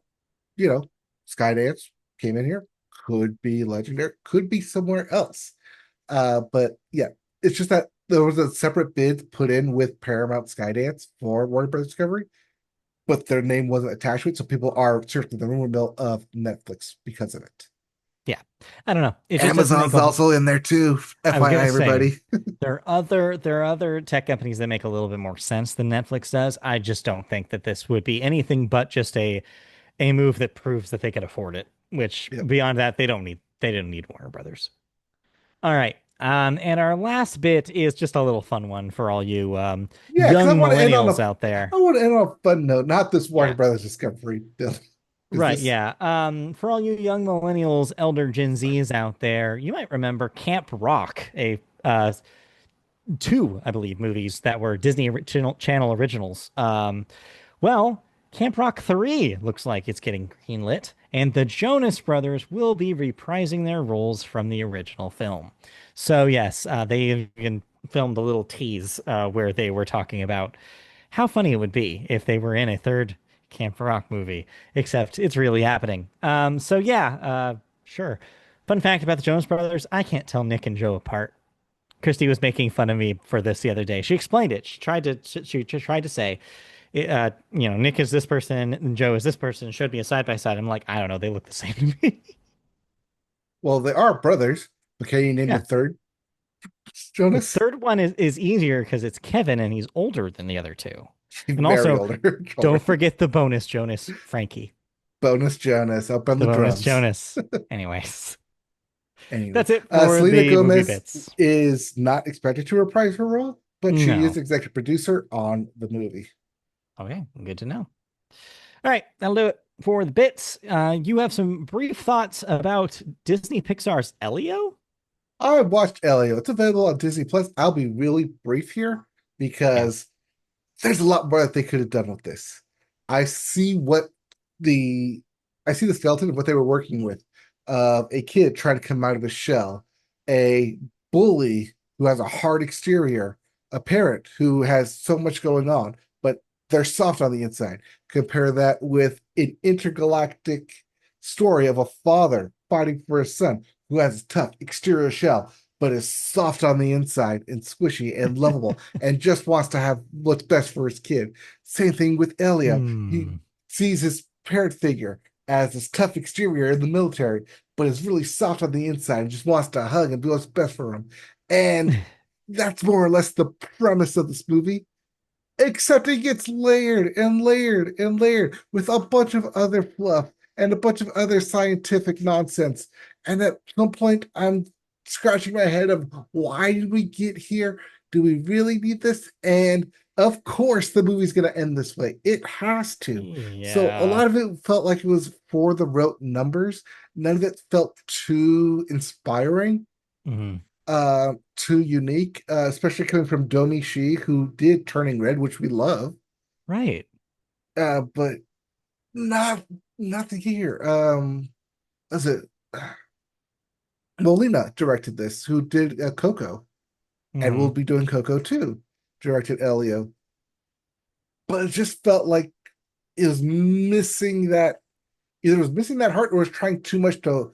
Speaker 1: you know, Skydance came in here. Could be Legendary. Could be somewhere else. But yeah, it's just that there was a separate bid put in with Paramount Skydance for Warner Brothers Discovery, but their name wasn't attached to it, so people are circling the rumor mill of Netflix because of it.
Speaker 2: Yeah. I don't know. It just doesn't make
Speaker 1: Amazon's
Speaker 2: a whole,
Speaker 1: also in there too.
Speaker 2: I was
Speaker 1: FYI,
Speaker 2: gonna say
Speaker 1: everybody.
Speaker 2: there are other tech companies that make a little bit more sense than Netflix does. I just don't think that this would be anything but just a move that proves that they could afford it, which
Speaker 1: Yep.
Speaker 2: beyond that, they didn't need Warner Brothers. All right. And our last bit is just a little fun one for all you
Speaker 1: Yeah, because
Speaker 2: young millennials out
Speaker 1: I
Speaker 2: there.
Speaker 1: want to end on a fun note, not this Warner
Speaker 2: Yeah.
Speaker 1: Brothers Discovery bill. Is
Speaker 2: Right,
Speaker 1: this
Speaker 2: yeah. For all you young millennials, elder Gen Zs out there, you might remember Camp Rock, a two, I believe, movies that were Disney Channel originals. Well, Camp Rock 3 looks like it's getting greenlit, and the Jonas Brothers will be reprising their roles from the original film. So, yes, they even filmed a little tease where they were talking about how funny it would be if they were in a third Camp Rock movie, except it's really happening. So, yeah, sure. Fun fact about the Jonas Brothers, I can't tell Nick and Joe apart. Christy was making fun of me for this the other day. She explained it. She tried to say, Nick is this person and Joe is this person. Showed me a side by side. I'm like, I don't know. They look the same to me.
Speaker 1: well, they are brothers. But can you name the
Speaker 2: Yeah.
Speaker 1: third
Speaker 2: The
Speaker 1: Jonas?
Speaker 2: third one is easier because it's Kevin and he's older than the other two. And
Speaker 1: Very
Speaker 2: also,
Speaker 1: older.
Speaker 2: don't
Speaker 1: Older.
Speaker 2: forget the bonus Jonas, Frankie.
Speaker 1: Bonus Jonas up on
Speaker 2: The
Speaker 1: the
Speaker 2: bonus
Speaker 1: drums.
Speaker 2: Jonas. Anyways,
Speaker 1: Anyway,
Speaker 2: that's it for
Speaker 1: Selena
Speaker 2: the movie
Speaker 1: Gomez
Speaker 2: bits.
Speaker 1: is not expected to reprise her role, but she is
Speaker 2: No.
Speaker 1: executive producer on the movie.
Speaker 2: Okay, good to know. All right, that'll do it for the bits. You have some brief thoughts about Disney Pixar's Elio?
Speaker 1: I watched Elio. It's available on Disney Plus. I'll be really brief here
Speaker 2: Yeah.
Speaker 1: because there's a lot more that they could have done with this. I see what the I see the skeleton of what they were working with. A kid trying to come out of his shell, a bully who has a hard exterior, a parent who has so much going on, but they're soft on the inside. Compare that with an intergalactic story of a father fighting for his son who has a tough exterior shell, but is soft on the inside and squishy and lovable and just wants to have what's best for his kid. Same thing with Elio. He
Speaker 2: Hmm.
Speaker 1: sees his parent figure as this tough exterior in the military, but is really soft on the inside and just wants to hug and do what's best for him. And that's more or less the premise of this movie, except it gets layered and layered and layered with a bunch of other fluff and a bunch of other scientific nonsense. And at some point, I'm scratching my head of why did we get here? Do we really need this? And of course, the movie's going to end this way. It has to. So a
Speaker 2: Yeah.
Speaker 1: lot of it felt like it was for the rote numbers. None of it felt too inspiring,
Speaker 2: Hmm.
Speaker 1: too unique, especially coming from Domi Shi, who did Turning Red, which we love,
Speaker 2: Right.
Speaker 1: but not not the year. Was it Molina directed this, who did Coco, and will
Speaker 2: Hmm.
Speaker 1: be doing Coco too, directed Elio. But it just felt like it was missing that either it was missing that heart or was trying too much to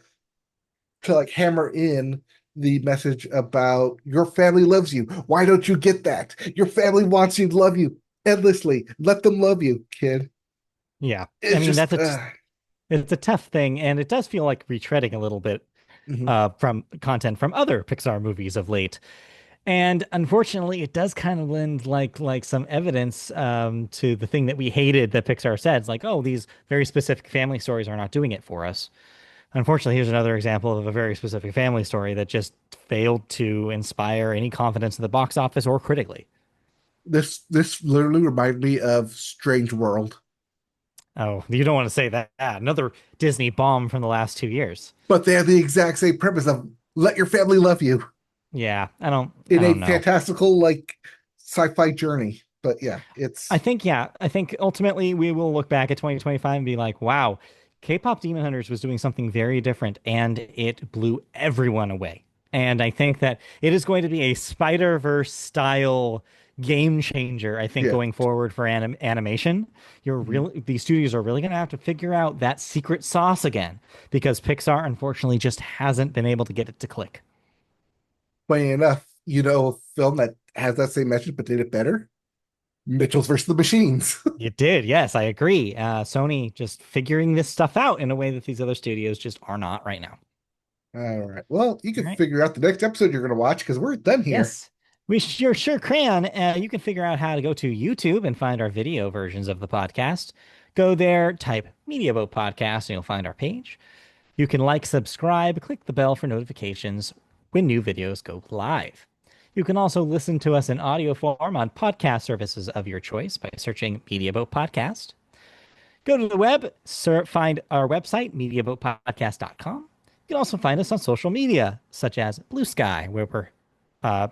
Speaker 1: like hammer in the message about your family loves you. Why don't you get that? Your family wants you to love you endlessly. Let them love you, kid.
Speaker 2: Yeah. I
Speaker 1: It's
Speaker 2: mean,
Speaker 1: just
Speaker 2: it's a tough thing, and it does feel like retreading a little bit
Speaker 1: mhm.
Speaker 2: from content from other Pixar movies of late. And unfortunately, it does kind of lend like some evidence to the thing that we hated that Pixar said. It's like, oh, these very specific family stories are not doing it for us. Unfortunately, here's another example of a very specific family story that just failed to inspire any confidence in the box office or critically.
Speaker 1: This literally reminded me of Strange World,
Speaker 2: Oh, you don't want to say that. Another Disney bomb from the last 2 years.
Speaker 1: but they have the exact same premise of let your family love you
Speaker 2: Yeah,
Speaker 1: in
Speaker 2: I
Speaker 1: a
Speaker 2: don't know.
Speaker 1: fantastical like sci-fi journey. But yeah, it's
Speaker 2: I think ultimately we will look back at 2025 and be like, wow, K-pop Demon Hunters was doing something very different and it blew everyone away. And I think that it is going to be a Spider-Verse style game changer, I think,
Speaker 1: yeah.
Speaker 2: going forward for animation.
Speaker 1: Mhm.
Speaker 2: These studios are really going to have to figure out that secret sauce again because Pixar unfortunately just hasn't been able to get it to click.
Speaker 1: Funny enough, a film that has that same message but did it better. Mitchell's versus the Machines.
Speaker 2: You did, yes, I agree. Sony just figuring this stuff out in a way that these other studios just are not right now.
Speaker 1: All right. Well, you
Speaker 2: All
Speaker 1: can
Speaker 2: right.
Speaker 1: figure out the next episode you're going to watch because we're done here.
Speaker 2: Yes, we sure can. You can figure out how to go to YouTube and find our video versions of the podcast. Go there, type Media Boat Podcast, and you'll find our page. You can like, subscribe, click the bell for notifications when new videos go live. You can also listen to us in audio form on podcast services of your choice by searching Media Boat Podcast. Go to the web, find our website, mediaboatpodcast.com. You can also find us on social media, such as Blue Sky, where we're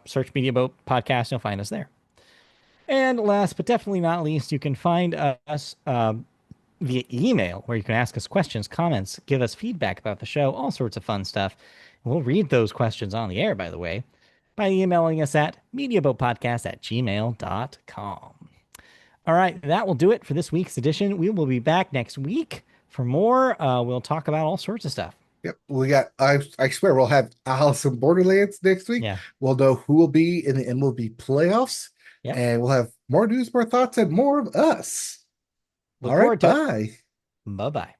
Speaker 2: search Media Boat Podcast, you'll find us there. And last but definitely not least, you can find us via email, where you can ask us questions, comments, give us feedback about the show, all sorts of fun stuff. We'll read those questions on the air, by the way, by emailing us at mediaboatpodcast@gmail.com. All right, that will do it for this week's edition. We will be back next week for more. We'll talk about all sorts of stuff.
Speaker 1: Yep. We got, I swear, we'll have Alice in Borderlands next week.
Speaker 2: Yeah.
Speaker 1: We'll know who will be in the MLB playoffs,
Speaker 2: Yep.
Speaker 1: and we'll have more news, more thoughts, and more of us.
Speaker 2: Look
Speaker 1: All right.
Speaker 2: forward to it.
Speaker 1: Bye.
Speaker 2: Bye bye.